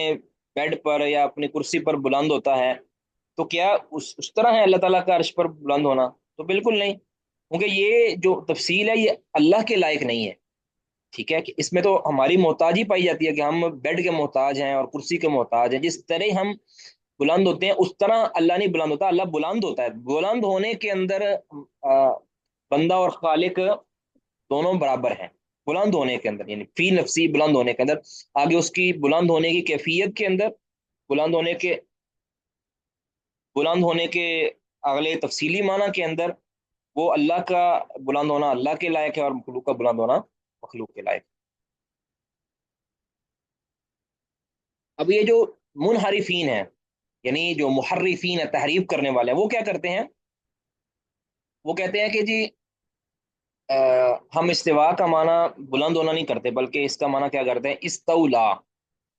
بیڈ پر یا اپنی کرسی پر بلند ہوتا ہے، تو کیا اس طرح ہے اللہ تعالیٰ کا عرش پر بلند ہونا؟ تو بالکل نہیں، کیونکہ یہ جو تفصیل ہے یہ اللہ کے لائق نہیں ہے، ٹھیک ہے، کہ اس میں تو ہماری محتاجی پائی جاتی ہے کہ ہم بیڈ کے محتاج ہیں اور کرسی کے محتاج ہیں، جس طرح ہم بلند ہوتے ہیں اس طرح اللہ نہیں بلند ہوتا، اللہ بلند ہوتا ہے۔ بلند ہونے کے اندر بندہ اور خالق دونوں برابر ہیں، بلند ہونے کے اندر یعنی فی نفسی بلند ہونے کے اندر، آگے اس کی بلند ہونے کی کیفیت کے اندر، بلند ہونے کے اگلے تفصیلی معنی کے اندر، وہ اللہ کا بلند ہونا اللہ کے لائق ہے اور مخلوق کا بلند ہونا مخلوق کے لائق ہے۔ اب یہ جو منحرفین ہیں، یعنی جو محرفین ہے، تحریف کرنے والے ہیں، وہ کیا کرتے ہیں؟ وہ کہتے ہیں کہ جی ہم استوا کا معنی بلند ہونا نہیں کرتے، بلکہ اس کا معنی کیا کرتے ہیں؟ استولا،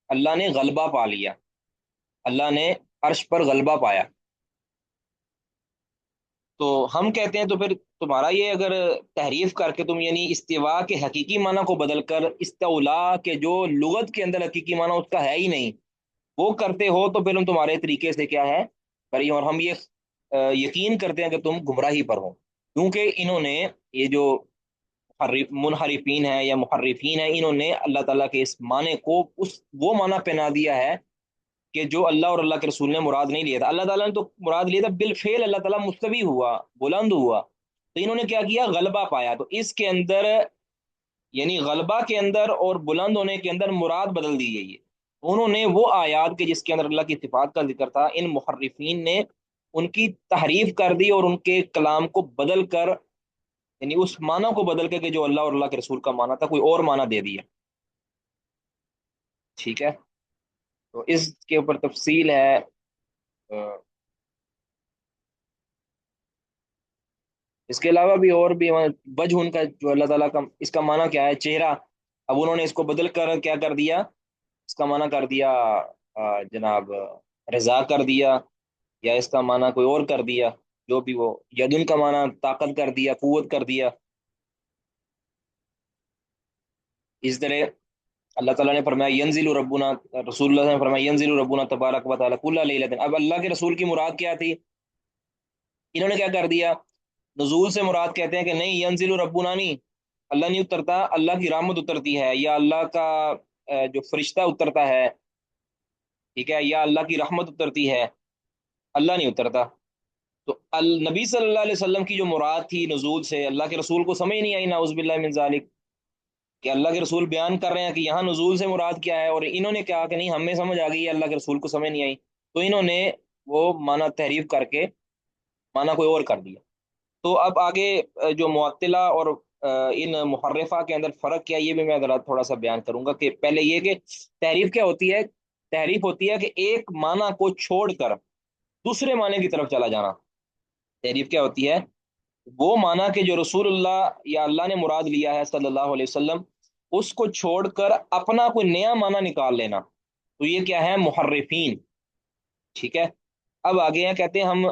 اللہ نے غلبہ پا لیا، اللہ نے عرش پر غلبہ پایا۔ تو ہم کہتے ہیں تو پھر تمہارا یہ اگر تحریف کر کے تم یعنی استوا کے حقیقی معنی کو بدل کر استولا کے جو لغت کے اندر حقیقی معنی اس کا ہے ہی نہیں وہ کرتے ہو، تو پھر ہم تمہارے طریقے سے کیا ہے بری، اور ہم یہ یقین کرتے ہیں کہ تم گمراہی پر ہو، کیونکہ انہوں نے یہ جو منحرفین ہیں یا محرفین ہیں، انہوں نے اللہ تعالیٰ کے اس معنی کو وہ معنی پہنا دیا ہے کہ جو اللہ اور اللہ کے رسول نے مراد نہیں لیا تھا۔ اللہ تعالیٰ نے تو مراد لیا تھا بالفعل، اللہ تعالیٰ مستوی ہوا، بلند ہوا، تو انہوں نے کیا کیا؟ غلبہ پایا۔ تو اس کے اندر یعنی غلبہ کے اندر اور بلند ہونے کے اندر مراد بدل دی گئی ہے۔ انہوں نے وہ آیات کے جس کے اندر اللہ کی صفات کا ذکر تھا، ان محرفین نے ان کی تحریف کر دی اور ان کے کلام کو بدل کر یعنی اس معنی کو بدل کے کہ جو اللہ اور اللہ کے رسول کا معنی تھا کوئی اور معنی دے دیا، ٹھیک ہے۔ تو اس کے اوپر تفصیل ہے، اس کے علاوہ بھی اور بھی وجہ ان کا جو اللہ تعالیٰ کا اس کا معنی کیا ہے؟ چہرہ، اب انہوں نے اس کو بدل کر کیا کر دیا؟ اس کا معنی کر دیا جناب رضا کر دیا، یا اس کا معنی کوئی اور کر دیا، جو بھی وہ یدن کا معنی طاقت کر دیا، قوت کر دیا۔ اس طرح اللہ تعالیٰ نے فرمایا ینزل ربنا، رسول اللہ نے فرمایا ینزل ربنا تبارک و تعالیٰ کل لیلۃ، اب اللہ کے رسول کی مراد کیا تھی؟ انہوں نے کیا کر دیا؟ نزول سے مراد کہتے ہیں کہ نہیں، ینزل ربنا نہیں، اللہ نہیں اترتا، اللہ کی رحمت اترتی ہے، یا اللہ کا جو فرشتہ اترتا ہے، ٹھیک ہے، یا اللہ کی رحمت اترتی ہے، اللہ نہیں اترتا۔ تو نبی صلی اللہ علیہ وسلم کی جو مراد تھی نزول سے، اللہ کے رسول کو سمجھ نہیں آئی، نعوذ باللہ من ذالک، کہ اللہ کے رسول بیان کر رہے ہیں کہ یہاں نزول سے مراد کیا ہے، اور انہوں نے کہا کہ نہیں ہمیں سمجھ آ گئی ہے، اللہ کے رسول کو سمجھ نہیں آئی، تو انہوں نے وہ معنی تحریف کر کے معنی کوئی اور کر دیا۔ تو اب آگے جو معطلہ اور ان محرفہ کے اندر فرق کیا، یہ بھی میں ذرا تھوڑا سا بیان کروں گا۔ کہ پہلے یہ کہ تحریف کیا ہوتی ہے؟ تحریف ہوتی ہے کہ ایک معنی کو چھوڑ کر دوسرے معنی کی طرف چلا جانا۔ تحریف کیا ہوتی ہے؟ وہ معنی کہ جو رسول اللہ یا اللہ نے مراد لیا ہے صلی اللہ علیہ وسلم، اس کو چھوڑ کر اپنا کوئی نیا معنی نکال لینا، تو یہ کیا ہے؟ محرفین، ٹھیک ہے۔ اب آگے ہیں، کہتے ہیں ہم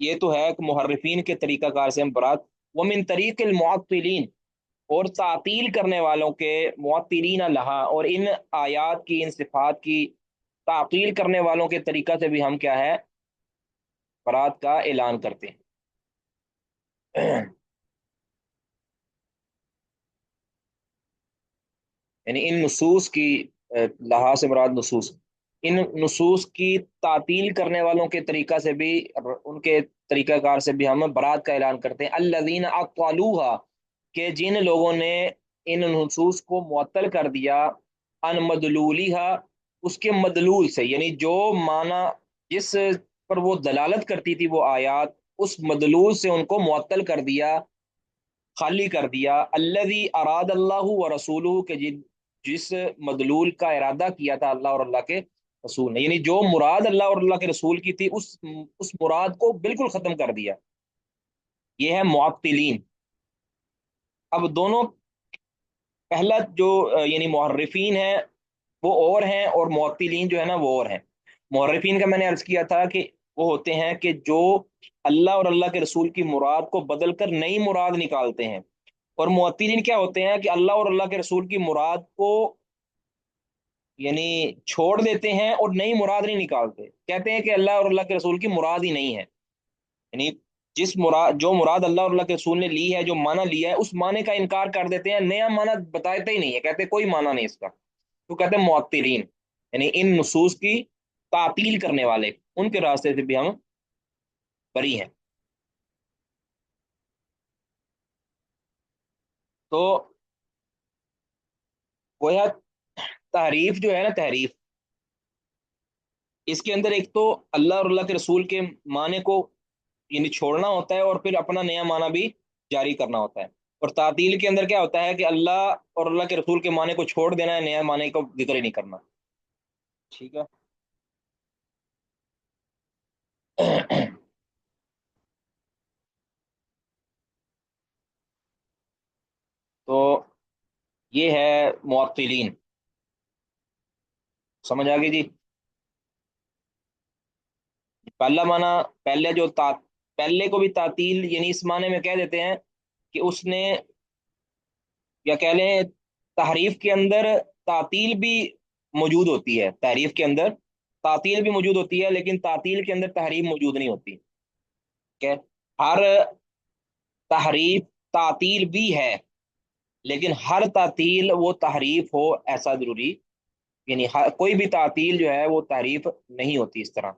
یہ تو ہے کہ محرفین کے طریقہ کار سے ہم برات، ومن طریق المعطلین، اور تعطیل کرنے والوں کے، معطلین لہا، اور ان آیات کی، ان صفات کی تعطیل کرنے والوں کے طریقہ سے بھی ہم کیا ہے، برات کا اعلان کرتے ہیں یعنی ان نصوص کی لحاظ سے مراد نصوص، ان نصوص کی تعطیل کرنے والوں کے طریقہ سے بھی، ان کے طریقہ کار سے بھی ہم برات کا اعلان کرتے ہیں، الذین اطالوها، کہ جن لوگوں نے ان نصوص کو معطل کر دیا، ان مدلولیها، اس کے مدلول سے، یعنی جو معنی جس پر وہ دلالت کرتی تھی وہ آیات، اس مدلول سے ان کو معطل کر دیا، خالی کر دیا، الذی اراد اللہ و رسولہ، کہ جس مدلول کا ارادہ کیا تھا اللہ اور اللہ کے رسول نے، یعنی جو مراد اللہ اور اللہ کے رسول کی تھی اس مراد کو بالکل ختم کر دیا، یہ ہے معطلین۔ اب دونوں، پہلا جو یعنی محرفین ہے وہ اور ہیں، اور معطلین جو ہے نا وہ اور ہیں۔ محرفین کا میں نے عرض کیا تھا کہ وہ ہوتے ہیں کہ جو اللہ اور اللہ کے رسول کی مراد کو بدل کر نئی مراد نکالتے ہیں، اور معطلین کیا ہوتے ہیں کہ اللہ اور اللہ کے رسول کی مراد کو یعنی چھوڑ دیتے ہیں اور نئی مراد نہیں نکالتے، کہتے ہیں کہ اللہ اور اللہ کے رسول کی مراد ہی نہیں ہے، یعنی جو مراد اللہ اور اللہ کے رسول نے لی ہے، جو معنی لیا ہے، اس معنی کا انکار کر دیتے ہیں، نیا معنی بتاتے ہی نہیں ہے، کہتے ہیں کوئی معنی نہیں اس کا، تو کہتے ہیں معطلین، یعنی ان نصوص کی تعطیل کرنے والے، ان کے راستے سے بھی ہم بری ہیں۔ تو گویا تحریف جو ہے نا، تحریف، اس کے اندر ایک تو اللہ اور اللہ کے رسول کے معنی کو یعنی چھوڑنا ہوتا ہے، اور پھر اپنا نیا معنی بھی جاری کرنا ہوتا ہے، اور تعطیل کے اندر کیا ہوتا ہے کہ اللہ اور اللہ کے رسول کے معنی کو چھوڑ دینا ہے، نیا معنی کو ذکر ہی نہیں کرنا، ٹھیک ہے تو یہ ہے معطلین، سمجھ آ گئی جی؟ پہلا معنی، پہلے کو بھی تعطیل یعنی اس معنی میں کہہ دیتے ہیں کہ اس نے، یا کہہ لیں تحریف کے اندر تعطیل بھی موجود ہوتی ہے، تحریف کے اندر تعطیل بھی موجود ہوتی ہے، لیکن تعطیل کے اندر تحریف موجود نہیں ہوتی، کہ ہر تحریف تعطیل بھی ہے، لیکن ہر تعطیل وہ تحریف ہو ایسا ضروری، یعنی کوئی بھی تعطیل جو ہے وہ تحریف نہیں ہوتی اس طرح،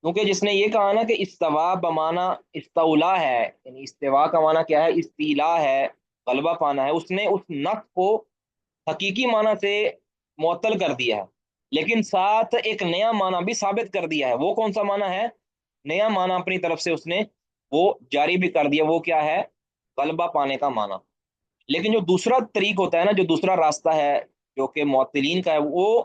کیونکہ جس نے یہ کہا نا کہ استوا بمانا استولا ہے، یعنی استوا کا معنی کیا ہے، استیلا ہے، غلبہ پانا ہے، اس نے اس نفس کو حقیقی معنی سے معطل کر دیا ہے، لیکن ساتھ ایک نیا معنی بھی ثابت کر دیا ہے، وہ کون سا معنی ہے، نیا معنی اپنی طرف سے اس نے وہ جاری بھی کر دیا، وہ کیا ہے، غلبہ پانے کا معنی۔ لیکن جو دوسرا طریق ہوتا ہے نا، جو دوسرا راستہ ہے جو کہ معطلین کا ہے، وہ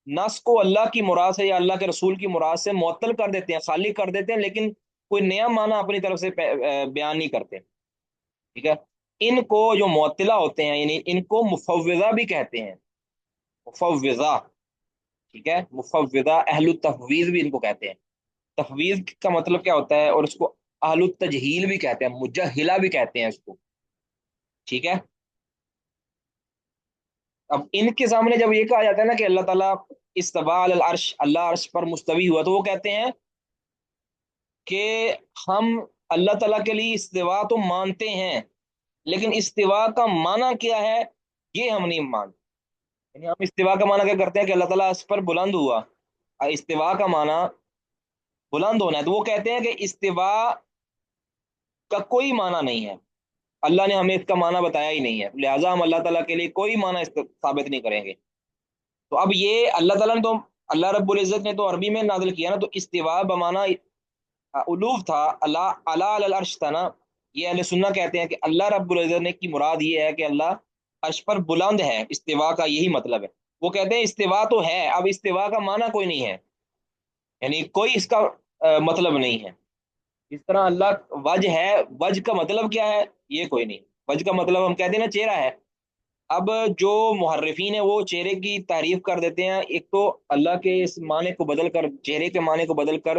نص کو اللہ کی مراد سے یا اللہ کے رسول کی مراد سے معطل کر دیتے ہیں، خالی کر دیتے ہیں، لیکن کوئی نیا معنی اپنی طرف سے بیان نہیں کرتے، ٹھیک ہے؟ ان کو جو معطلہ ہوتے ہیں، یعنی ان کو مفوضہ بھی کہتے ہیں، مفوضہ، ٹھیک ہے، مفوضہ، اہل التفویض بھی ان کو کہتے ہیں، تفویض کا مطلب کیا ہوتا ہے، اور اس کو اہل التجہیل بھی کہتے ہیں، مجہلہ بھی کہتے ہیں اس کو، ٹھیک ہے؟ اب ان کے سامنے جب یہ کہا جاتا ہے نا کہ اللہ تعالیٰ استویٰ علی العرش، اللہ عرش پر مستوی ہوا، تو وہ کہتے ہیں کہ ہم اللہ تعالیٰ کے لیے استوا تو مانتے ہیں، لیکن استوا کا معنی کیا ہے یہ ہم نہیں مانتے، یعنی ہم استوا کا معنی کیا کرتے ہیں کہ اللہ تعالیٰ اس پر بلند ہوا، استوا کا معنی بلند ہونا ہے، تو وہ کہتے ہیں کہ استوا کا کوئی معنی نہیں ہے، اللہ نے ہمیں اس کا معنی بتایا ہی نہیں ہے، لہٰذا ہم اللہ تعالیٰ کے لیے کوئی معنی ثابت نہیں کریں گے۔ تو اب یہ اللہ تعالیٰ نے تو، اللہ رب العزت نے تو عربی میں نازل کیا نا، تو استوا بمعنی الوف تھا، اللہ علی العرش تھا نا، یہ اہل سنہ کہتے ہیں کہ اللہ رب العزت نے کی مراد یہ ہے کہ اللہ عرش پر بلند ہے، استوا کا یہی مطلب ہے، وہ کہتے ہیں استوا تو ہے، اب استوا کا معنی کوئی نہیں ہے، یعنی کوئی اس کا مطلب نہیں ہے، اس طرح اللہ وجہ ہے، وجہ کا مطلب کیا ہے یہ کوئی نہیں، وجہ کا مطلب ہم کہتے ہیں نا چہرہ ہے، اب جو محرفین ہیں وہ چہرے کی تعریف کر دیتے ہیں، ایک تو اللہ کے اس معنی کو بدل کر، چہرے کے معنی کو بدل کر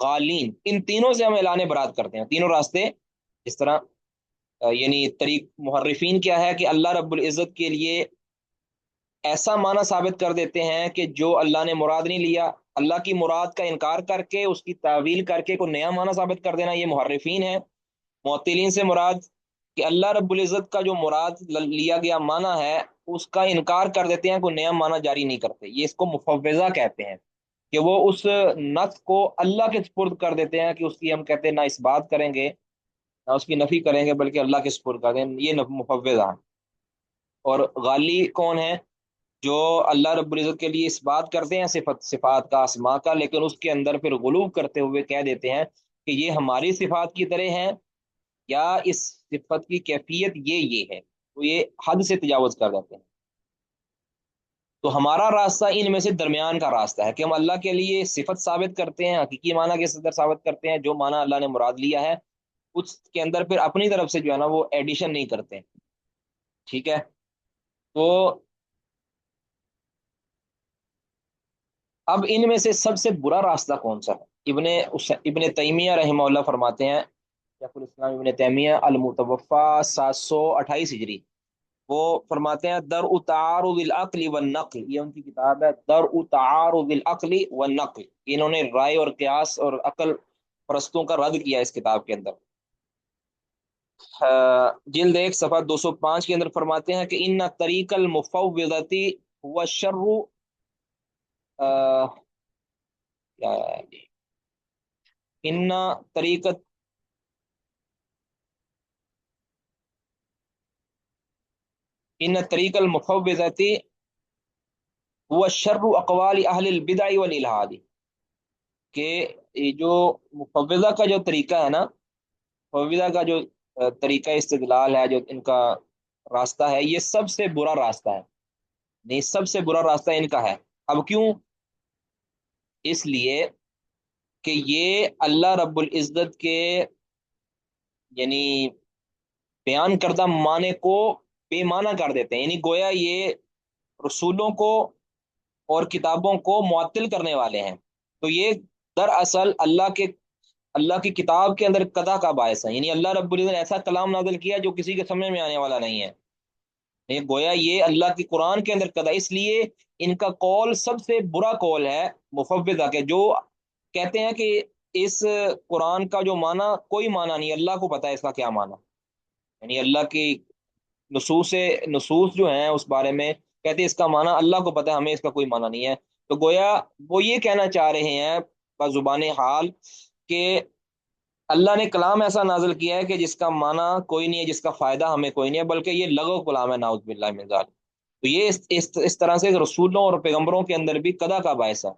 غالین، ان تینوں سے ہم اعلان برات کرتے ہیں، تینوں راستے اس طرح یعنی طریق محرفین کیا ہے کہ اللہ رب العزت کے لیے ایسا معنی ثابت کر دیتے ہیں کہ جو اللہ نے مراد نہیں لیا، اللہ کی مراد کا انکار کر کے اس کی تعویل کر کے کوئی نیا معنی ثابت کر دینا، یہ محرفین ہے۔ معطلین سے مراد کہ اللہ رب العزت کا جو مراد لیا گیا معنی ہے اس کا انکار کر دیتے ہیں، کوئی نیا معنی جاری نہیں کرتے، یہ اس کو مفوضہ کہتے ہیں، کہ وہ اس نص کو اللہ کے سپرد کر دیتے ہیں، کہ اس کی ہم کہتے ہیں نہ اس بات کریں گے نہ اس کی نفی کریں گے بلکہ اللہ کے سپرد کر دیں، یہ مفوضہ ہیں۔ اور غالی کون ہے؟ جو اللہ رب العزت کے لیے اس بات کرتے ہیں صفات کا، اسماء کا، لیکن اس کے اندر پھر غلو کرتے ہوئے کہہ دیتے ہیں کہ یہ ہماری صفات کی طرح ہیں یا اس صفت کی کیفیت یہ ہے، تو یہ حد سے تجاوز کر دیتے ہیں۔ تو ہمارا راستہ ان میں سے درمیان کا راستہ ہے کہ ہم اللہ کے لیے صفت ثابت کرتے ہیں، حقیقی معنی کے اندر ثابت کرتے ہیں، جو معنی اللہ نے مراد لیا ہے اس کے اندر پھر اپنی طرف سے جو ہے نا وہ ایڈیشن نہیں کرتے، ٹھیک ہے؟ تو اب ان میں سے سب سے برا راستہ کون سا ہے؟ ابن تیمیہ رحمہ اللہ فرماتے ہیں، شیخ الاسلام ابن تیمیہ المتوفا 728 ہجری، وہ فرماتے ہیں درء تعارض العقل والنقل، یہ ان کی کتاب ہے درء تعارض العقل والنقل، انہوں نے رائے اور قیاس اور عقل پرستوں کا رد کیا اس کتاب کے اندر۔ جلد 1 صفحہ 205 کے اندر فرماتے ہیں کہ ان طریق المفوضتی هو الشر، کیا ہے ان طریقت ان طریق المفوضتی هو الشر اقوال اہل البدع والالحاد، کہ یہ جو مفوضہ کا جو طریقہ ہے نا، مفوضہ کا جو طریقہ استدلال ہے، جو ان کا راستہ ہے، یہ سب سے برا راستہ ہے، نہیں سب سے برا راستہ ان کا ہے۔ اب کیوں؟ اس لیے کہ یہ اللہ رب العزت کے یعنی بیان کردہ معنی کو بے معنی کر دیتے ہیں، یعنی گویا یہ رسولوں کو اور کتابوں کو معطل کرنے والے ہیں۔ تو یہ دراصل اللہ کی کتاب کے اندر قدح کا باعث ہے، یعنی اللہ رب العزت نے ایسا کلام نازل کیا جو کسی کے سمجھ میں آنے والا نہیں ہے، یہ گویا یہ اللہ کی قرآن کے اندر قدح، اس لیے ان کا قول سب سے برا قول ہے مفوضہ کے، جو کہتے ہیں کہ اس قرآن کا جو معنی کوئی معنی نہیں، اللہ کو پتہ ہے اس کا کیا معنی، یعنی اللہ کی نصوص جو ہیں اس بارے میں کہتے ہیں اس کا معنی اللہ کو پتہ ہے، ہمیں اس کا کوئی معنی نہیں ہے۔ تو گویا وہ یہ کہنا چاہ رہے ہیں بزبان حال کہ اللہ نے کلام ایسا نازل کیا ہے کہ جس کا معنی کوئی نہیں ہے، جس کا فائدہ ہمیں کوئی نہیں ہے، بلکہ یہ لغو کلام ہے، نعوذ باللہ من ذالک۔ تو یہ اس طرح سے رسولوں اور پیغمبروں کے اندر بھی قدح کا باعث ہے۔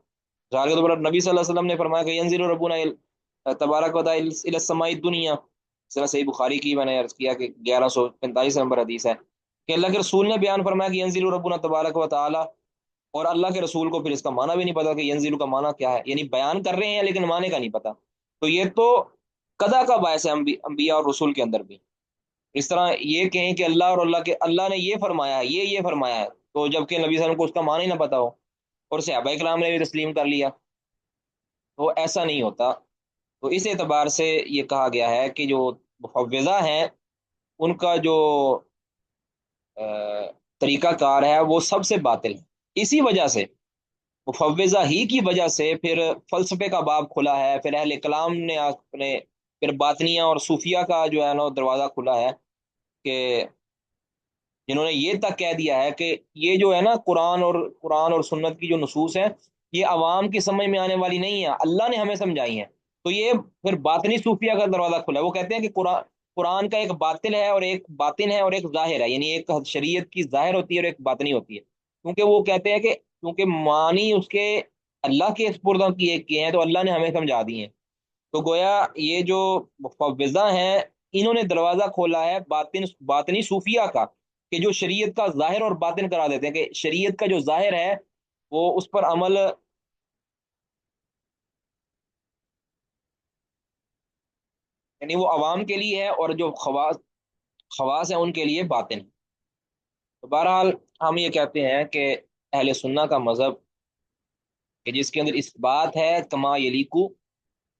ظاہر کے طور پر نبی صلی اللہ علیہ وسلم نے فرمایا کہ ینزل ربنا تبارک و تعالی الی السماء الدنیا، اس طرح صحیح بخاری کی میں نے عرض کیا کہ 1145 نمبر حدیث ہے کہ اللہ کے رسول نے بیان فرمایا کہ ینزل ربنا تبارک و تعالی، اور اللہ کے رسول کو پھر اس کا معنی بھی نہیں پتا کہ ینزل کا معنی کیا ہے، یعنی بیان کر رہے ہیں لیکن معنی کا نہیں پتا، تو یہ تو قضا کا باعث ہے انبیاء اور رسول کے اندر بھی۔ اس طرح یہ کہیں کہ اللہ نے یہ فرمایا ہے، یہ فرمایا ہے، تو جبکہ نبی صلی اللہ علیہ وسلم کو اس کا معنی ہی نہ پتا ہو اور صحابہ کرام نے بھی تسلیم کر لیا، تو ایسا نہیں ہوتا۔ تو اس اعتبار سے یہ کہا گیا ہے کہ جو مفوضہ ہیں ان کا جو طریقہ کار ہے وہ سب سے باطل ہے، اسی وجہ سے مفوضہ ہی کی وجہ سے پھر فلسفے کا باب کھلا ہے، پھر اہل کلام نے اپنے پھر باطنیہ اور صوفیہ کا جو ہے نا دروازہ کھلا ہے، کہ جنہوں نے یہ تک کہہ دیا ہے کہ یہ جو ہے نا قرآن اور سنت کی جو نصوص ہیں یہ عوام کی سمجھ میں آنے والی نہیں ہے، اللہ نے ہمیں سمجھائی ہیں، تو یہ پھر باطنی صوفیہ کا دروازہ کھلا ہے۔ وہ کہتے ہیں کہ قرآن کا ایک باطل ہے اور ایک باطن ہے اور ایک ظاہر ہے، یعنی ایک شریعت کی ظاہر ہوتی ہے اور ایک باطنی ہوتی ہے، کیونکہ وہ کہتے ہیں کہ کیونکہ معنی اس کے اللہ کے سپرد کیے ہیں تو اللہ نے ہمیں سمجھا دی ہیں۔ تو گویا یہ جو مفوضہ ہیں انہوں نے دروازہ کھولا ہے باطنی صوفیہ کا، کہ جو شریعت کا ظاہر اور باطن کرا دیتے ہیں، کہ شریعت کا جو ظاہر ہے وہ اس پر عمل یعنی وہ عوام کے لیے ہے، اور جو خواص ہیں ان کے لیے باطن ہے۔ تو بہرحال ہم یہ کہتے ہیں کہ اہل سنہ کا مذہب کہ جس کے اندر اس بات ہے کما یلیکو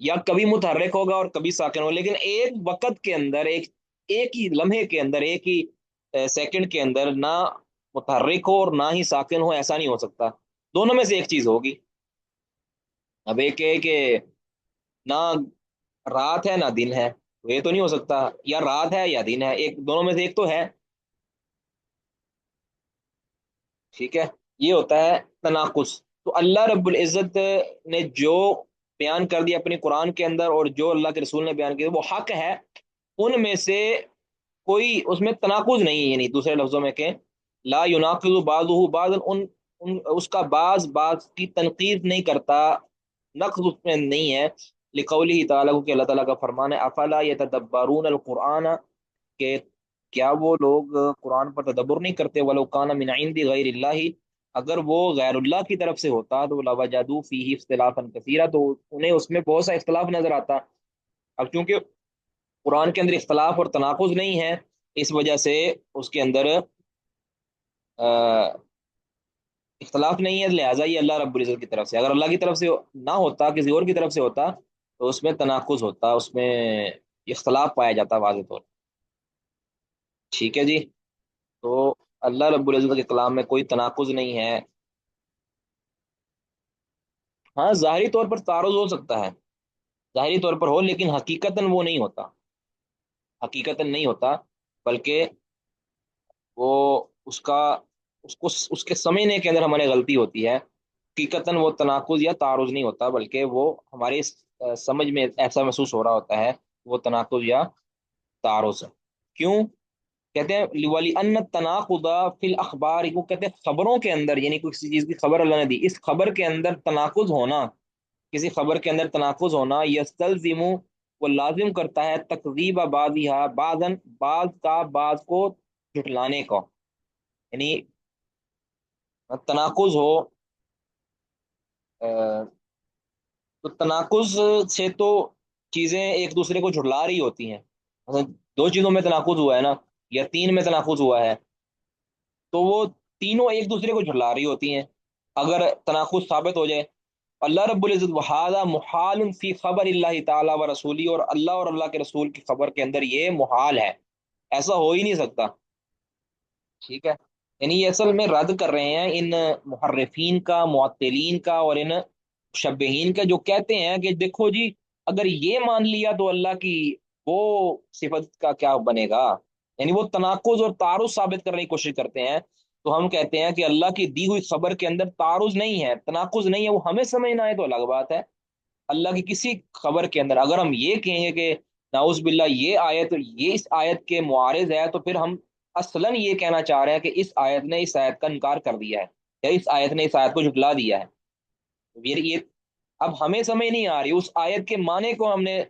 یا کبھی متحرک ہوگا اور کبھی ساکن ہوگا، لیکن ایک وقت کے اندر، ایک ہی لمحے کے اندر، ایک ہی سیکنڈ کے اندر نہ متحرک ہو اور نہ ہی ساکن ہو، ایسا نہیں ہو سکتا، دونوں میں سے ایک چیز ہوگی۔ اب ایک ہے کہ نہ رات ہے نہ دن ہے، تو یہ تو نہیں ہو سکتا، یا رات ہے یا دن ہے، ایک دونوں میں سے ایک تو ہے، ٹھیک ہے، یہ ہوتا ہے تناقض۔ تو اللہ رب العزت نے جو بیان کر دیا اپنی قرآن کے اندر اور جو اللہ کے رسول نے بیان کیا وہ حق ہے، ان میں سے کوئی اس میں تناقض نہیں ہے، یعنی دوسرے لفظوں میں کہ لا یناقض بعضہ بعضا، اس کا بعض کی تنقید نہیں کرتا، نقض اس میں نہیں ہے، لقولہ تعالیٰ کہ اللہ تعالیٰ کا فرمان ہے افلا یتدبرون القرآن، کہ کیا وہ لوگ قرآن پر تدبر نہیں کرتے، ولو کان من عند غیر اللہ، اگر وہ غیر اللہ کی طرف سے ہوتا تو لوجدوا فیہ اختلافا کثیرا، تو انہیں اس میں بہت سا اختلاف نظر آتا۔ اب چونکہ قرآن کے اندر اختلاف اور تناقض نہیں ہے، اس وجہ سے اس کے اندر اختلاف نہیں ہے، لہٰذا یہ اللہ رب العزت کی طرف سے، اگر اللہ کی طرف سے نہ ہوتا، کسی اور کی طرف سے ہوتا، تو اس میں تناقض ہوتا، اس میں اختلاف پایا جاتا واضح طور پر۔ ٹھیک ہے جی، تو اللہ رب العزت کے کلام میں کوئی تناقض نہیں ہے۔ ہاں ظاہری طور پر تعارض ہو سکتا ہے، ظاہری طور پر ہو، لیکن حقیقتاً وہ نہیں ہوتا، حقیقتاً نہیں ہوتا، بلکہ وہ اس کا اس کے سمجھنے کے اندر ہمارے غلطی ہوتی ہے، حقیقتاً وہ تناقض یا تعارض نہیں ہوتا، بلکہ وہ ہمارے سمجھ میں ایسا محسوس ہو رہا ہوتا ہے وہ تناقض یا تعارض ہے۔ کیوں کہتے ہیں وَلِأَنَّ التَّنَاقُضَ فِي الْأَخْبَارِ، وہ کہتے ہیں خبروں کے اندر، یعنی کسی چیز کی خبر اللہ نے دی، اس خبر کے اندر تناقض ہونا، کسی خبر کے اندر تناقض ہونا، یستلزم، وہ لازم کرتا ہے تکذیب بعضھا بعضا، بعض کا بعض کو جھٹلانے کو، یعنی تناقض ہو، تو تناقض سے تو چیزیں ایک دوسرے کو جھٹلا رہی ہوتی ہیں، مثلا دو چیزوں میں تناقض ہوا ہے نا، یا تین میں تناقض ہوا ہے، تو وہ تینوں ایک دوسرے کو جھٹلا رہی ہوتی ہیں اگر تناقض ثابت ہو جائے۔ اللہ رب العزت وحادہ محال فی خبر اللہ تعالیٰ و رسولی، اور اللہ کے رسول کی خبر کے اندر یہ محال ہے، ایسا ہو ہی نہیں سکتا، ٹھیک ہے، یعنی یہ اصل میں رد کر رہے ہیں ان محرفین کا، معطلین کا، اور ان شبہین کا، جو کہتے ہیں کہ دیکھو جی اگر یہ مان لیا تو اللہ کی وہ صفت کا کیا بنے گا، یعنی وہ تناقض اور تعارض ثابت کرنے کی کوشش کرتے ہیں، تو ہم کہتے ہیں کہ اللہ کی دی ہوئی خبر کے اندر تعارض نہیں ہے، تناقض نہیں ہے، وہ ہمیں سمجھنا ہے تو الگ بات ہے، اللہ کی کسی خبر کے اندر اگر ہم یہ کہیں گے کہ نعوذ باللہ یہ آیت یہ اس آیت کے معارض ہے، تو پھر ہم اصلاً یہ کہنا چاہ رہے ہیں کہ اس آیت نے اس آیت کا انکار کر دیا ہے، یا اس آیت نے اس آیت کو جھٹلا دیا ہے، یہ اب ہمیں سمجھ نہیں آ رہی، اس آیت کے معنی کو ہم نے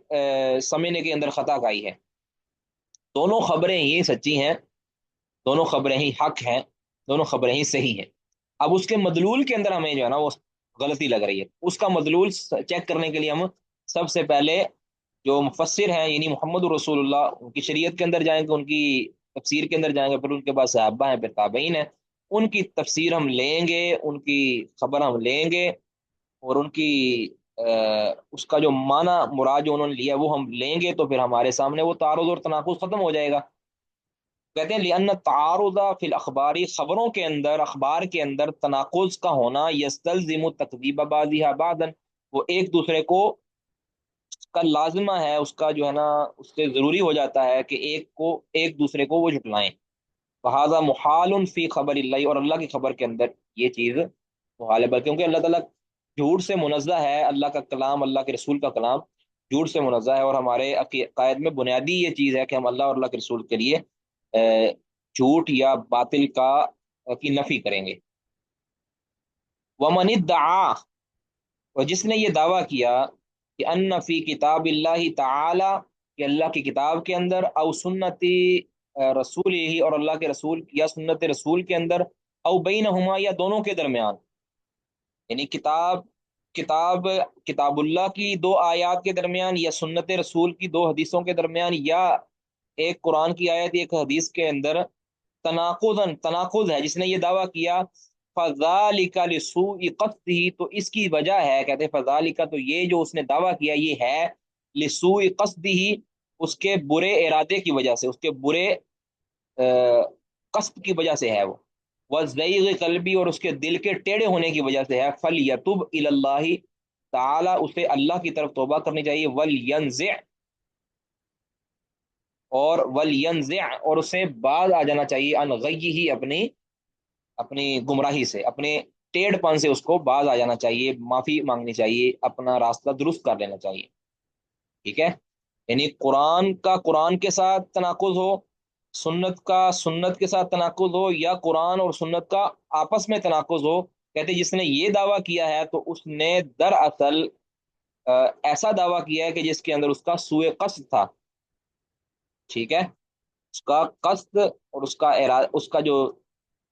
سمجھنے کے اندر خطا کھائی ہے۔ دونوں خبریں ہی سچی ہیں، دونوں خبریں ہی حق ہیں، دونوں خبریں ہی صحیح ہیں، اب اس کے مدلول کے اندر ہمیں جو ہے نا وہ غلطی لگ رہی ہے، اس کا مدلول چیک کرنے کے لیے ہم سب سے پہلے جو مفسر ہیں یعنی محمد رسول اللہ، ان کی شریعت کے اندر جائیں گے، ان کی تفسیر کے اندر جائیں گے، پھر ان کے بعد صحابہ ہیں، پھر تابعین ہیں، ان کی تفسیر ہم لیں گے، ان کی خبر ہم لیں گے، اور ان کی اس کا جو معنی مراد جو انہوں نے لیا وہ ہم لیں گے، تو پھر ہمارے سامنے وہ تعارض اور تناقض ختم ہو جائے گا۔ کہتے ہیں لأن التعارض فی الاخبار، خبروں کے اندر، اخبار کے اندر تناقض کا ہونا یستلزم تکذیب بعضها بعضا، وہ ایک دوسرے کو کا لازمہ ہے، اس کا جو ہے نا اس سے ضروری ہو جاتا ہے کہ ایک دوسرے کو وہ جھٹلائیں، فہذا محال فی خبر اللہ، اور اللہ کی خبر کے اندر یہ چیز محال ہے، بلکہ کیونکہ اللہ تعالیٰ جھوٹ سے منزہ ہے، اللہ کا کلام، اللہ کے رسول کا کلام جھوٹ سے منزہ ہے، اور ہمارے عقائد میں بنیادی یہ چیز ہے کہ ہم اللہ اور اللہ کے رسول کے لیے جھوٹ یا باطل کی نفی کریں گے۔ ومن ادعا، اور جس نے یہ دعویٰ کیا کہ ان فی کتاب اللہ تعالی، کہ اللہ کی کتاب کے اندر، او سنتی رسول ہی، اور اللہ کے رسول یا سنت رسول کے اندر، او بینہما، یا دونوں کے درمیان، یعنی کتاب اللہ کی دو آیات کے درمیان، یا سنت رسول کی دو حدیثوں کے درمیان، یا ایک قرآن کی آیت ایک حدیث کے اندر تناقض ہے، جس نے یہ دعویٰ کیا، فذالک لسوء قصدہ، تو اس کی وجہ ہے، کہتے ہیں فذالک، تو یہ جو اس نے دعویٰ کیا یہ ہے لسوء قصدہ، اس کے برے ارادے کی وجہ سے، اس کے برے قصد کی وجہ سے ہے وہ، وزیغ قلبی، اور اس کے دل کے ٹیڑے ہونے کی وجہ سے ہے، فلیتب الی اللہ تعالی، اسے اللہ کی طرف توبہ کرنی چاہیے، ولینزع، اور اسے باز آ جانا چاہیے، ان غیہ، اپنی اپنی گمراہی سے، اپنے ٹیڑھ پن سے اس کو باز آ جانا چاہیے، معافی مانگنی چاہیے، اپنا راستہ درست کر لینا چاہیے، ٹھیک ہے؟ یعنی قرآن کا قرآن کے ساتھ تناقض ہو، سنت کا سنت کے ساتھ تناقض ہو، یا قرآن اور سنت کا آپس میں تناقض ہو، کہتے جس نے یہ دعویٰ کیا ہے تو اس نے دراصل ایسا دعویٰ کیا ہے کہ جس کے اندر اس کا سوء قصد تھا، ٹھیک ہے؟ اس کا قصد اور اس کا اس کا جو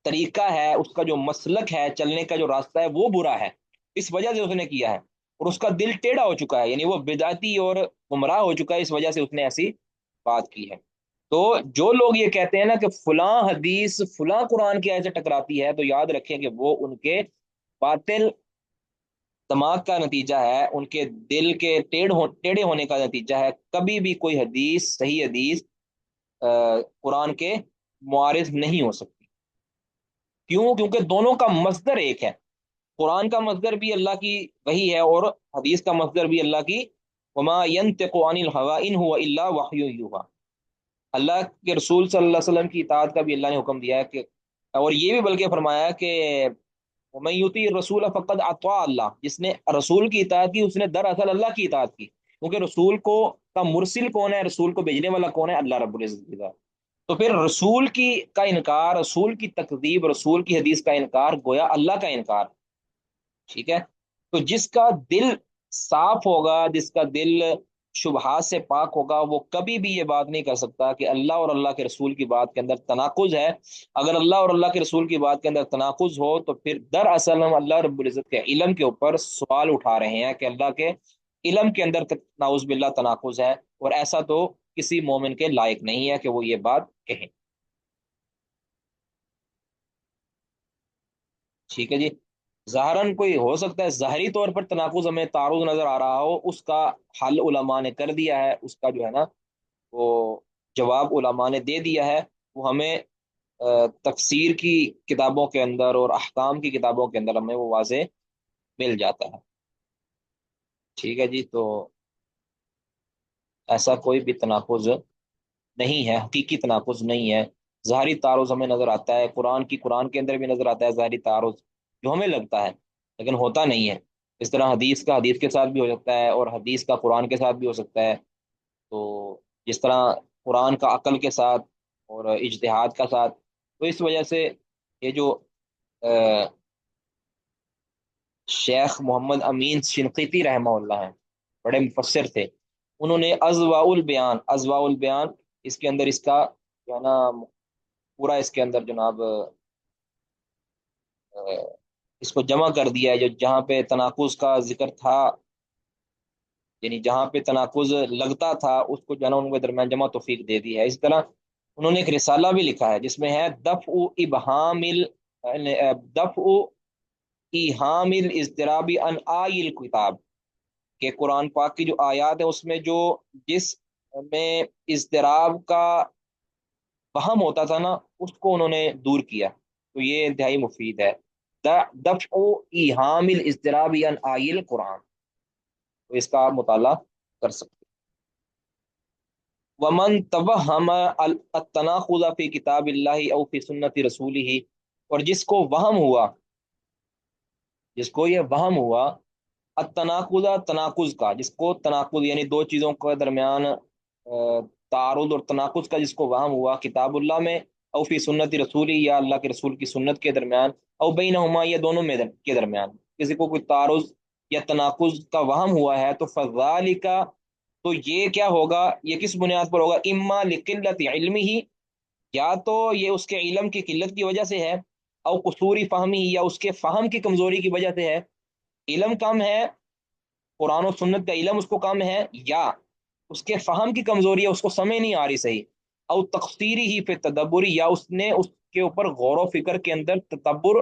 طریقہ ہے، اس کا جو مسلک ہے، چلنے کا جو راستہ ہے، وہ برا ہے، اس وجہ سے اس نے کیا ہے، اور اس کا دل ٹیڑھا ہو چکا ہے، یعنی وہ بدعتی اور گمراہ ہو چکا ہے، اس وجہ سے اس نے ایسی بات کی ہے۔ تو جو لوگ یہ کہتے ہیں نا کہ فلاں حدیث فلاں قرآن کی آیت سے ٹکراتی ہے، تو یاد رکھیں کہ وہ ان کے باطل دماغ کا نتیجہ ہے، ان کے دل کے ٹیڑھے ہونے کا نتیجہ ہے۔ کبھی بھی کوئی حدیث، صحیح حدیث قرآن کے معارض نہیں ہو سکتی، کیوں؟ کیونکہ دونوں کا مصدر ایک ہے، قرآن کا مصدر بھی اللہ کی وحی ہے، اور حدیث کا مصدر بھی اللہ کی، وما ينطق عن الهوى ان هو الا وحی یوحی، اللہ کے رسول صلی اللہ علیہ وسلم کی اطاعت کا بھی اللہ نے حکم دیا ہے کہ، اور یہ بھی بلکہ فرمایا کہ ومن یطیع الرسول فقد اطاع اللہ، جس نے رسول کی اطاعت کی اس نے دراصل اللہ کی اطاعت کی، کیونکہ رسول کو کا مرسل کون ہے، رسول کو بھیجنے والا کون ہے؟ اللہ رب العزت کی ذات۔ تو پھر رسول کی کا انکار، رسول کی تکذیب، رسول کی حدیث کا انکار گویا اللہ کا انکار، ٹھیک ہے؟ تو جس کا دل صاف ہوگا، جس کا دل شبہات سے پاک ہوگا، وہ کبھی بھی یہ بات نہیں کر سکتا کہ اللہ اور اللہ کے رسول کی بات کے اندر تناقض ہے۔ اگر اللہ اور اللہ کے رسول کی بات کے اندر تناقض ہو تو پھر دراصل ہم اللہ رب العزت کے علم کے اوپر سوال اٹھا رہے ہیں کہ اللہ کے علم کے اندر نعوذ باللہ تناقض ہے، اور ایسا تو کسی مومن کے لائق نہیں ہے کہ وہ یہ بات کہیں، ٹھیک ہے جی؟ ظاہراً کوئی ہو سکتا ہے ظاہری طور پر تناقض ہمیں تعارض نظر آ رہا ہو، اس کا حل علماء نے کر دیا ہے، اس کا جو ہے نا وہ جواب علماء نے دے دیا ہے، وہ ہمیں تفسیر کی کتابوں کے اندر اور احکام کی کتابوں کے اندر ہمیں وہ واضح مل جاتا ہے، ٹھیک ہے جی؟ تو ایسا کوئی بھی تناقض نہیں ہے، حقیقی تناقض نہیں ہے، ظاہری تعارض ہمیں نظر آتا ہے، قرآن کے اندر بھی نظر آتا ہے ظاہری تعارض، جو ہمیں لگتا ہے لیکن ہوتا نہیں ہے۔ اس طرح حدیث کا حدیث کے ساتھ بھی ہو سکتا ہے، اور حدیث کا قرآن کے ساتھ بھی ہو سکتا ہے، تو جس طرح قرآن کا عقل کے ساتھ اور اجتہاد کا ساتھ، تو اس وجہ سے یہ جو شیخ محمد امین شنقیطی رحمہ اللہ ہیں، بڑے مفسر تھے، انہوں نے ازواء البیان اس کے اندر اس کا جو ہے نا پورا اس کے اندر جناب اس کو جمع کر دیا ہے، جو جہاں پہ تناقض کا ذکر تھا، یعنی جہاں پہ تناقض لگتا تھا اس کو جو ہے نا ان کے درمیان جمع توفیق دے دی ہے۔ اس طرح انہوں نے ایک رسالہ بھی لکھا ہے جس میں ہے دفع ایہام الاضطرابی عن آئی الکتاب، کہ قرآن پاک کی جو آیات ہیں اس میں جو جس میں اضطراب کا وہم ہوتا تھا نا، اس کو انہوں نے دور کیا، تو یہ انتہائی مفید ہے، دفع ایہام الاضطرابی عن آئی القرآن، تو اس کا آپ مطالعہ کر سکتے ہیں۔ ومن توہم التناقض فی کتاب اللہ او فی سنت رسولہ، اور جس کو وہم ہوا، جس کو یہ وہم ہوا التناقض، تناقض کا، جس کو تناقض یعنی دو چیزوں کے درمیان تعارض اور تناقض کا جس کو وہم ہوا کتاب اللہ میں، او فی سنت رسولی، یا اللہ کے رسول کی سنت کے درمیان، او بینہما، یا دونوں میں کے درمیان کسی کو کوئی تعارض یا تناقض کا وہم ہوا ہے، تو فذالک، تو یہ کیا ہوگا، یہ کس بنیاد پر ہوگا؟ اما لقلت علمہ، یا تو یہ اس کے علم کی قلت کی وجہ سے ہے، او قصور فہمی، یا اس کے فہم کی کمزوری کی وجہ سے ہے، علم کم ہے، قرآن و سنت کا علم اس کو کم ہے، یا اس کے فہم کی کمزوری ہے، اس کو سمجھ نہیں آ رہی صحیح، او تقصیری ہی پہ تدبری، یا اس نے اس کے اوپر غور و فکر کے اندر تدبر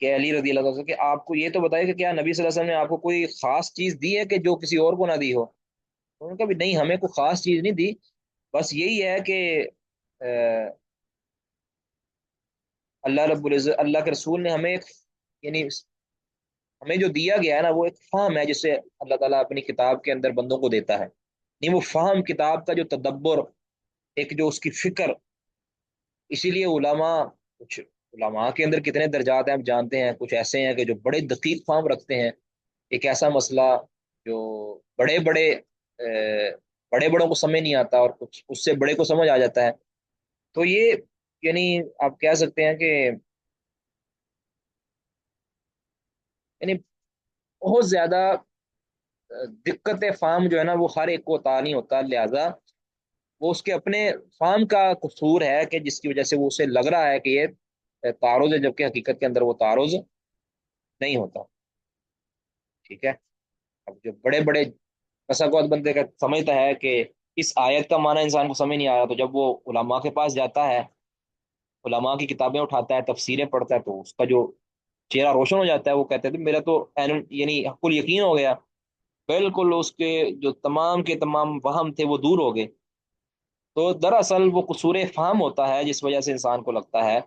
کہ علی رضی اللہ عنہ کہ آپ کو یہ تو بتائے کہ کیا نبی صلی اللہ علیہ وسلم نے آپ کو کوئی خاص چیز دی ہے کہ جو کسی اور کو نہ دی ہو؟ انہوں نے کہا بھی نہیں، ہمیں کوئی خاص چیز نہیں دی، بس یہی ہے کہ اللہ رب العزت، اللہ کے رسول نے ہمیں ایک، یعنی ہمیں جو دیا گیا ہے نا وہ ایک فہم ہے جسے اللہ تعالیٰ اپنی کتاب کے اندر بندوں کو دیتا ہے، نہیں وہ فہم کتاب کا جو تدبر، ایک جو اس کی فکر، اسی لیے علماء، کچھ علماء کے اندر کتنے درجات ہیں ہم جانتے ہیں، کچھ ایسے ہیں کہ جو بڑے دقیق فہم رکھتے ہیں، ایک ایسا مسئلہ جو بڑے بڑے بڑے بڑوں کو سمجھ نہیں آتا، اور کچھ اس سے بڑے کو سمجھ آ جاتا ہے۔ تو یہ، یعنی آپ کہہ سکتے ہیں کہ یعنی بہت زیادہ دقت فام جو ہے نا وہ ہر ایک کو عطا نہیں ہوتا، لہذا وہ اس کے اپنے فام کا قصور ہے کہ جس کی وجہ سے وہ اسے لگ رہا ہے کہ یہ تعارض ہے، جبکہ حقیقت کے اندر وہ تعارض نہیں ہوتا۔ ٹھیک ہے، اب جو بڑے بڑے تصوت بندے کا سمجھتا ہے کہ اس آیت کا معنی انسان کو سمجھ نہیں آ رہا، تو جب وہ علماء کے پاس جاتا ہے، علماء کی کتابیں اٹھاتا ہے، تفسیریں پڑھتا ہے، تو اس کا جو چہرہ روشن ہو جاتا ہے، وہ کہتے ہیں میرا تو یعنی حق یقین ہو گیا، بالکل اس کے جو تمام کے تمام وہم تھے وہ دور ہو گئے۔ تو دراصل وہ قصور فہم ہوتا ہے جس وجہ سے انسان کو لگتا ہے،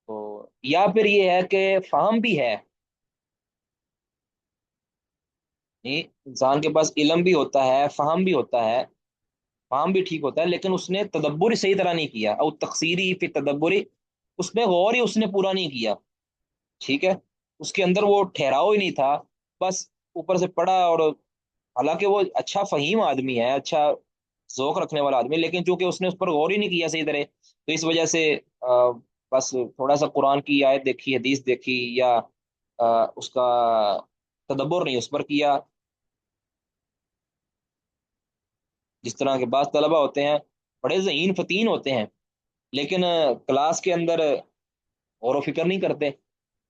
تو یا پھر یہ ہے کہ فہم بھی ہے، نہیں انسان کے پاس علم بھی ہوتا ہے، فہم بھی ہوتا ہے، فہم بھی ٹھیک ہوتا ہے، لیکن اس نے تدبر ہی صحیح طرح نہیں کیا، او تقصیری فی تدبری، اس میں غور ہی اس نے پورا نہیں کیا۔ ٹھیک ہے، اس کے اندر وہ ٹھہراؤ ہی نہیں تھا، بس اوپر سے پڑھا، اور حالانکہ وہ اچھا فہیم آدمی ہے، اچھا ذوق رکھنے والا آدمی، لیکن چونکہ اس نے اس پر غور ہی نہیں کیا صحیح طرح، تو اس وجہ سے بس تھوڑا سا قرآن کی آیت دیکھی، حدیث دیکھی، یا اس کا تدبر نہیں اس پر کیا۔ جس طرح کے بعض طلبہ ہوتے ہیں بڑے ذہین فتین ہوتے ہیں، لیکن کلاس کے اندر غور و فکر نہیں کرتے،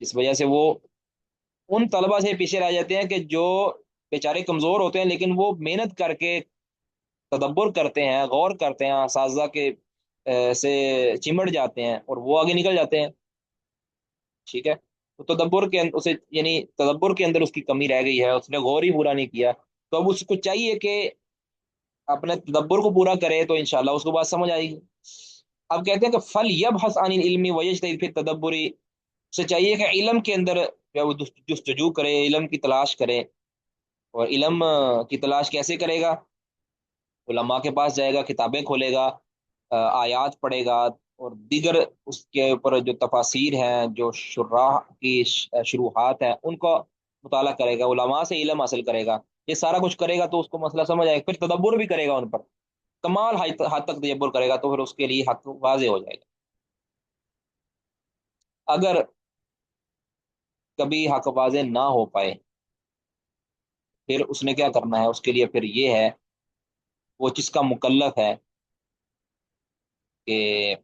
اس وجہ سے وہ ان طلبہ سے پیچھے رہ جاتے ہیں کہ جو بیچارے کمزور ہوتے ہیں، لیکن وہ محنت کر کے تدبر کرتے ہیں، غور کرتے ہیں، اساتذہ کے سے چمٹ جاتے ہیں اور وہ آگے نکل جاتے ہیں۔ ٹھیک ہے، تو تدبر کے اندر اسے، یعنی تدبر کے اندر اس کی کمی رہ گئی ہے، اس نے غور ہی پورا نہیں کیا، تو اب اس کو چاہیے کہ اپنے تدبر کو پورا کرے، تو انشاءاللہ اس کو بات سمجھ آئے گی۔ اب کہتے ہیں کہ فل یبحث عن العلم ویجتہد فی التدبر، اسے چاہیے کہ علم کے اندر وہ جستجو کرے، علم کی تلاش کرے، اور علم کی تلاش کیسے کرے گا؟ علماء کے پاس جائے گا، کتابیں کھولے گا، آیات پڑھے گا، اور دیگر اس کے اوپر جو تفاسیر ہیں، جو شراح کی شروحات ہیں، ان کا مطالعہ کرے گا، علماء سے علم حاصل کرے گا، یہ سارا کچھ کرے گا تو اس کو مسئلہ سمجھ آئے گا، پھر تدبر بھی کرے گا ان پر، کمال حد تک تدبر کرے گا، تو پھر اس کے لیے حق واضح ہو جائے گا۔ اگر کبھی حق واضح نہ ہو پائے، پھر اس نے کیا کرنا ہے؟ اس کے لیے پھر یہ ہے، وہ جس کا مکلف ہے کہ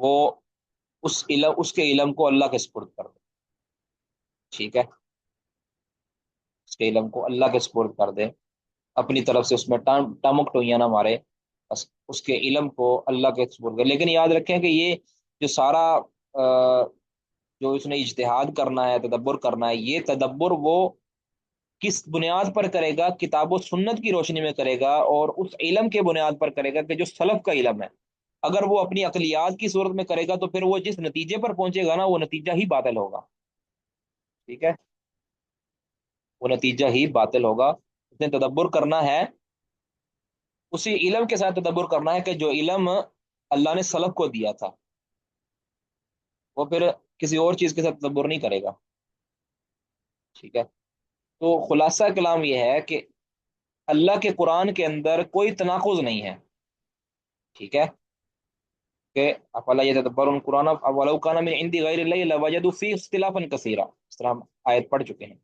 وہ اس کے علم کو اللہ کے سپرد کر دے۔ ٹھیک ہے، اس کے علم کو اللہ کے سپرد کر دے، اپنی طرف سے اس میں ٹامک ٹوئیاں نہ مارے، بس اس کے علم کو اللہ کے سپرد کرے۔ لیکن یاد رکھیں کہ یہ جو سارا جو اس نے اجتہاد کرنا ہے، تدبر کرنا ہے، یہ تدبر وہ کس بنیاد پر کرے گا؟ کتاب و سنت کی روشنی میں کرے گا، اور اس علم کے بنیاد پر کرے گا کہ جو سلف کا علم ہے۔ اگر وہ اپنی عقلیات کی صورت میں کرے گا تو پھر وہ جس نتیجے پر پہنچے گا نا، وہ نتیجہ ہی باطل ہوگا۔ ٹھیک ہے، وہ نتیجہ ہی باطل ہوگا۔ اس نے تدبر کرنا ہے، اسی علم کے ساتھ تدبر کرنا ہے کہ جو علم اللہ نے سلف کو دیا تھا، وہ پھر کسی اور چیز کے ساتھ تدبر نہیں کرے گا۔ ٹھیک ہے، تو خلاصہ کلام یہ ہے کہ اللہ کے قرآن کے اندر کوئی تناقض نہیں ہے۔ ٹھیک ہے، کہ افلا یتدبرون القرآن ولو کان من عند غیر اللہ لوجدوا فیہ اختلافا کثیرا، اس طرح ہم آیت پڑھ چکے ہیں۔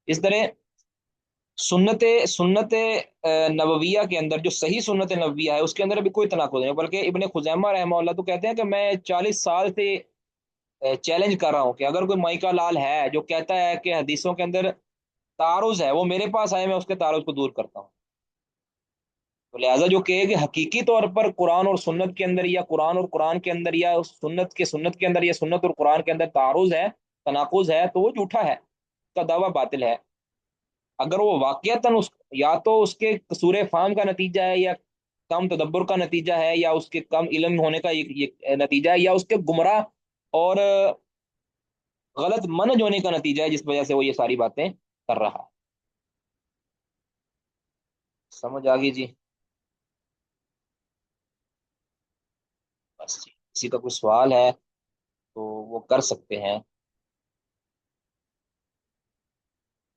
اس طرح سنت نبویہ کے اندر، جو صحیح سنت نبویہ ہے، اس کے اندر بھی کوئی تناقض نہیں ہے، بلکہ ابن خزیمہ رحمہ اللہ تو کہتے ہیں کہ میں 40 سال سے چیلنج کر رہا ہوں کہ اگر کوئی مائکا لال ہے جو کہتا ہے کہ حدیثوں کے اندر تعارض ہے، وہ میرے پاس آئے، میں اس کے تعارض کو دور کرتا ہوں۔ تو لہٰذا جو کہے کہ حقیقی طور پر قرآن اور سنت کے اندر، یا قرآن اور قرآن کے اندر، یا سنت کے اندر، یا سنت اور قرآن کے اندر تعارض ہے، تناقض ہے، تو وہ جھوٹا ہے، اس کا دعویٰ باطل ہے۔ اگر وہ واقعتاً یا تو اس کے قصور فہم کا نتیجہ ہے، یا کم تدبر کا نتیجہ ہے، یا اس کے کم علم ہونے کا یہ نتیجہ ہے، یا اس کے گمراہ اور غلط منہج ہونے کا نتیجہ ہے، جس وجہ سے وہ یہ ساری باتیں کر رہا ہے۔ سمجھ آ گئی جی؟ بس جی، کسی کا کوئی سوال ہے تو وہ کر سکتے ہیں،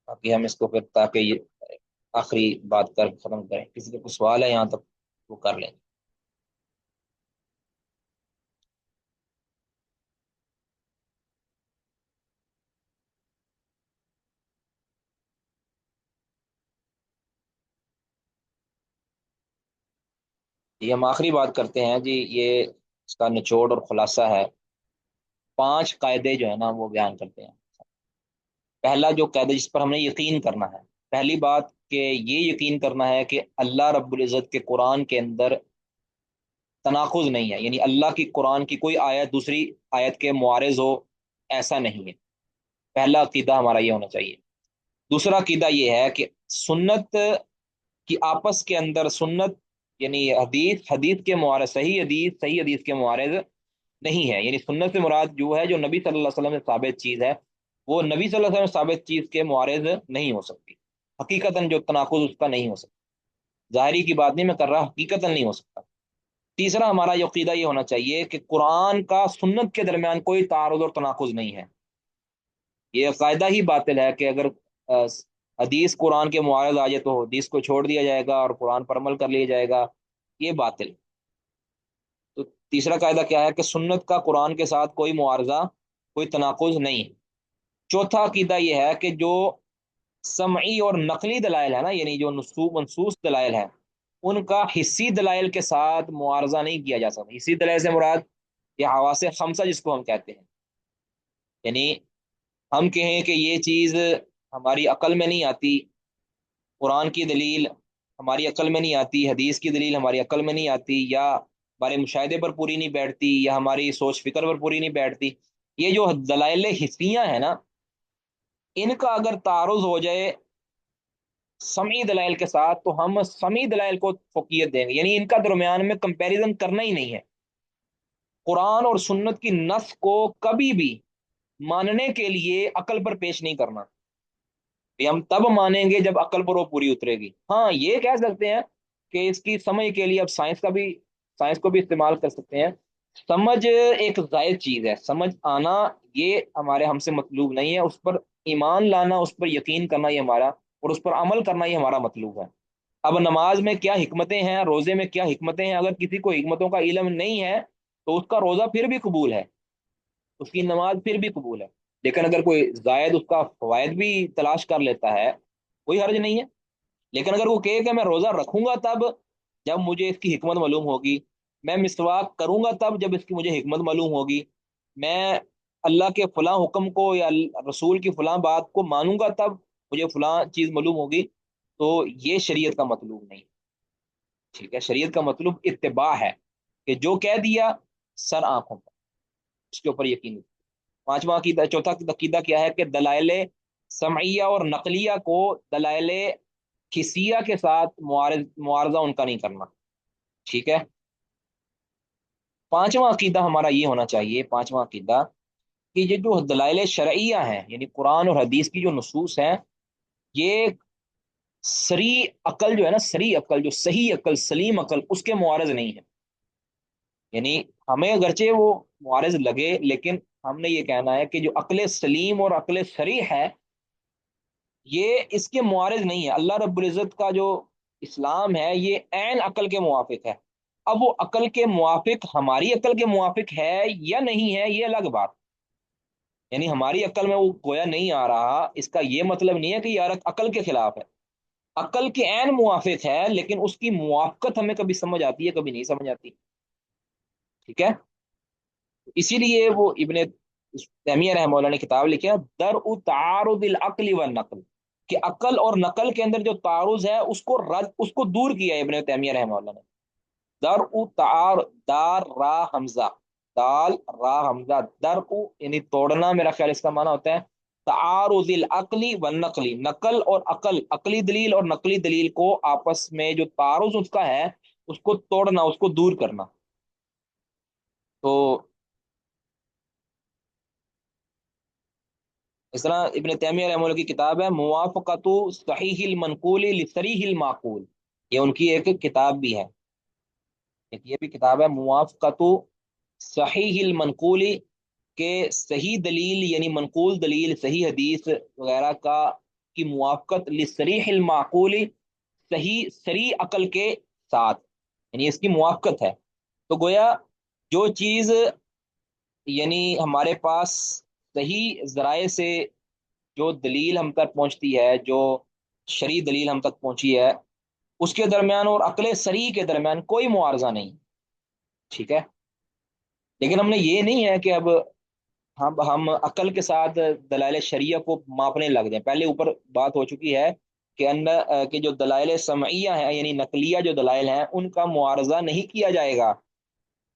باقی ہم اس کو پھر تاکہ یہ آخری بات کر ختم کریں۔ کسی کا کوئی سوال ہے یہاں تک وہ کر لیں۔ یہ ہم آخری بات کرتے ہیں جی، یہ اس کا نچوڑ اور خلاصہ ہے۔ 5 قاعدے جو ہے نا وہ بیان کرتے ہیں۔ پہلا جو قاعدہ جس پر ہم نے یقین کرنا ہے، پہلی بات کہ یہ یقین کرنا ہے کہ اللہ رب العزت کے قرآن کے اندر تناقض نہیں ہے، یعنی اللہ کی قرآن کی کوئی آیت دوسری آیت کے معارض ہو، ایسا نہیں ہے۔ پہلا عقیدہ ہمارا یہ ہونا چاہیے۔ دوسرا عقیدہ یہ ہے کہ سنت کی آپس کے اندر، سنت یعنی حدیث کے معارض، صحیح حدیث کے معارض نہیں ہے، یعنی سنت سے مراد جو ہے جو نبی صلی اللہ علیہ وسلم سے ثابت چیز ہے، وہ نبی صلی اللہ علیہ وسلم سے ثابت چیز کے معارض نہیں ہو سکتی، حقیقتاً جو تناقض اس کا نہیں ہو سکتا۔ ظاہری کی بات نہیں میں کر رہا، حقیقتاً نہیں ہو سکتا۔ تیسرا ہمارا یہ عقیدہ یہ ہونا چاہیے کہ قرآن کا سنت کے درمیان کوئی تعارض اور تناقض نہیں ہے۔ یہ قاعدہ ہی باطل ہے کہ اگر آ، حدیث قرآن کے معارض آ جائے تو حدیث کو چھوڑ دیا جائے گا اور قرآن پر عمل کر لیا جائے گا، یہ باطل۔ تو تیسرا قاعدہ کیا ہے کہ سنت کا قرآن کے ساتھ کوئی معارضہ، کوئی تناقض نہیں۔ چوتھا عقیدہ یہ ہے کہ جو سمعی اور نقلی دلائل ہے نا، یعنی جو منصوص دلائل ہیں، ان کا حسی دلائل کے ساتھ معارضہ نہیں کیا جا سکتا۔ حسی دلائل سے مراد یہ حواس خمسہ جس کو ہم کہتے ہیں، یعنی ہم کہیں کہ یہ چیز ہماری عقل میں نہیں آتی، قرآن کی دلیل ہماری عقل میں نہیں آتی، حدیث کی دلیل ہماری عقل میں نہیں آتی، یا ہمارے مشاہدے پر پوری نہیں بیٹھتی، یا ہماری سوچ فکر پر پوری نہیں بیٹھتی، یہ جو دلائل حسیاں ہیں نا، ان کا اگر تعارض ہو جائے سمیع دلائل کے ساتھ، تو ہم سمیع دلائل کو فوقیت دیں گے، یعنی ان کا درمیان میں کمپیریزن کرنا ہی نہیں ہے۔ قرآن اور سنت کی نص کو کبھی بھی ماننے کے لیے عقل پر پیش نہیں کرنا، یہ ہم تب مانیں گے جب عقل پر وہ پوری اترے گی۔ ہاں یہ کہہ سکتے ہیں کہ اس کی سمجھ کے لیے اب سائنس کو بھی استعمال کر سکتے ہیں۔ سمجھ ایک زائد چیز ہے، سمجھ آنا یہ ہم سے مطلوب نہیں ہے، اس پر ایمان لانا، اس پر یقین کرنا یہ ہمارا، اور اس پر عمل کرنا یہ ہمارا مطلوب ہے۔ اب نماز میں کیا حکمتیں ہیں، روزے میں کیا حکمتیں ہیں، اگر کسی کو حکمتوں کا علم نہیں ہے تو اس کا روزہ پھر بھی قبول ہے، اس کی نماز پھر بھی قبول ہے۔ لیکن اگر کوئی زائد اس کا فوائد بھی تلاش کر لیتا ہے، کوئی حرج نہیں ہے۔ لیکن اگر وہ کہے کہ میں روزہ رکھوں گا تب جب مجھے اس کی حکمت معلوم ہوگی، میں مسواک کروں گا تب جب اس کی مجھے حکمت معلوم ہوگی، میں اللہ کے فلاں حکم کو یا رسول کی فلاں بات کو مانوں گا تب مجھے فلاں چیز معلوم ہوگی، تو یہ شریعت کا مطلوب نہیں۔ ٹھیک ہے، شریعت کا مطلوب اتباع ہے، کہ جو کہہ دیا سر آنکھوں پر، اس کے اوپر یقین۔ پانچواں عقیدہ، چوتھا عقیدہ کیا ہے کہ دلائل سمعیہ اور نقلیہ کو دلائل حسیہ کے ساتھ معارضہ ان کا نہیں کرنا۔ ٹھیک ہے۔ پانچواں عقیدہ ہمارا یہ ہونا چاہیے، پانچواں عقیدہ کہ یہ جو دلائل شرعیہ ہیں، یعنی قرآن اور حدیث کی جو نصوص ہیں، یہ سری عقل جو ہے نا، سری عقل جو صحیح عقل، سلیم عقل، اس کے معارض نہیں ہے۔ یعنی ہمیں اگرچہ وہ معارض لگے، لیکن ہم نے یہ کہنا ہے کہ جو عقل سلیم اور عقل صریح ہے، یہ اس کے معارض نہیں ہے۔ اللہ رب العزت کا جو اسلام ہے یہ عین عقل کے موافق ہے۔ اب وہ عقل کے موافق ہماری عقل کے موافق ہے یا نہیں ہے، یہ الگ بات، یعنی ہماری عقل میں وہ گویا نہیں آ رہا، اس کا یہ مطلب نہیں ہے کہ یار عقل کے خلاف ہے، عقل کے عین موافق ہے، لیکن اس کی موافقت ہمیں کبھی سمجھ آتی ہے، کبھی نہیں سمجھ آتی۔ ٹھیک ہے، اسی لیے وہ ابن تیمیہ رحمہ اللہ نے کتاب لکھی ہے درء تعارض العقل والنقل، کہ عقل اور نقل کے اندر جو تعارض ہے اس کو دور کیا ہے ابن تیمیہ رحمہ اللہ نے. در او تعار دار را حمزہ، دال را حمزہ، در او یعنی توڑنا، میرا خیال اس کا معنی ہوتا ہے تعارض العقلی والنقلی، نقل اور عقل، عقلی دلیل اور نقلی دلیل کو آپس میں جو تعارض اس کا ہے اس کو توڑنا، اس کو دور کرنا. تو اس طرح ابن تیمیہ رحمہ اللہ کی کتاب ہے موافقت صحیح المنقول لصریح المعقول، یہ ان کی ایک کتاب بھی ہے، ایک یہ بھی کتاب ہے موافقت صحیح المنقول، کہ صحیح دلیل یعنی منقول دلیل، صحیح حدیث وغیرہ کی موافقت لصریح المعقول، صحیح صریح عقل کے ساتھ، یعنی اس کی موافقت ہے. تو گویا جو چیز یعنی ہمارے پاس صحیح ذرائع سے جو دلیل ہم تک پہنچتی ہے، جو شرعی دلیل ہم تک پہنچی ہے، اس کے درمیان اور عقل صریح کے درمیان کوئی معارضہ نہیں. ٹھیک ہے، لیکن ہم نے یہ نہیں ہے کہ اب ہم عقل کے ساتھ دلائل شریعہ کو ماپنے لگ جائیں. پہلے اوپر بات ہو چکی ہے کہ جو دلائل سمعیہ ہیں یعنی نقلیہ جو دلائل ہیں ان کا معارضہ نہیں کیا جائے گا،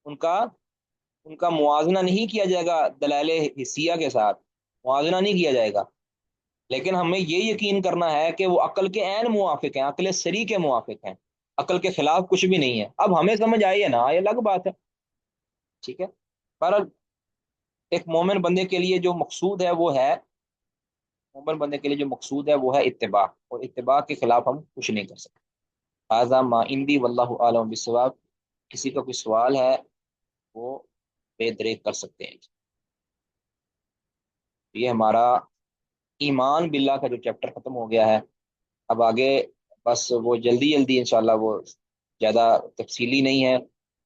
ان کا موازنہ نہیں کیا جائے گا دلائل حسیہ کے ساتھ، موازنہ نہیں کیا جائے گا. لیکن ہمیں یہ یقین کرنا ہے کہ وہ عقل کے عین موافق ہیں، عقل سری کے موافق ہیں، عقل کے خلاف کچھ بھی نہیں ہے. اب ہمیں سمجھ آئی ہے نا، یہ الگ بات ہے. ٹھیک ہے، پر ایک مومن بندے کے لیے جو مقصود ہے وہ ہے، مومن بندے کے لیے جو مقصود ہے وہ ہے اتباع، اور اتباع کے خلاف ہم کچھ نہیں کر سکتے. هذا ما عندي واللہ اعلم بالصواب. کسی کا کوئی سوال ہے وہ بے دریک کر سکتے ہیں. یہ ہمارا ایمان باللہ کا جو چیپٹر ختم ہو گیا ہے. اب آگے بس وہ جلدی جلدی انشاءاللہ، وہ زیادہ تفصیلی نہیں ہے.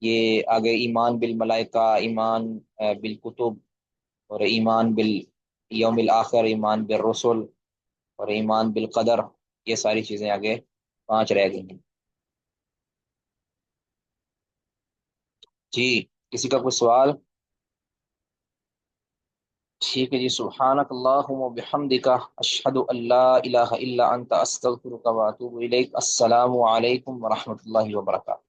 یہ آگے ایمان بالملائکہ، ایمان بالکتب، اور ایمان بالیوم الآخر، ایمان بالرسل، اور ایمان بالقدر، یہ ساری چیزیں آگے 5 رہ گئی ہیں. جی، کسی کا کوئی سوال؟ ٹھیک ہے جی. سبحانک اللہم و بحمدک، اشہد ان لا الہ الا انت، استغفرک و اتوب الیک. السلام علیکم ورحمۃ اللہ وبرکاتہ.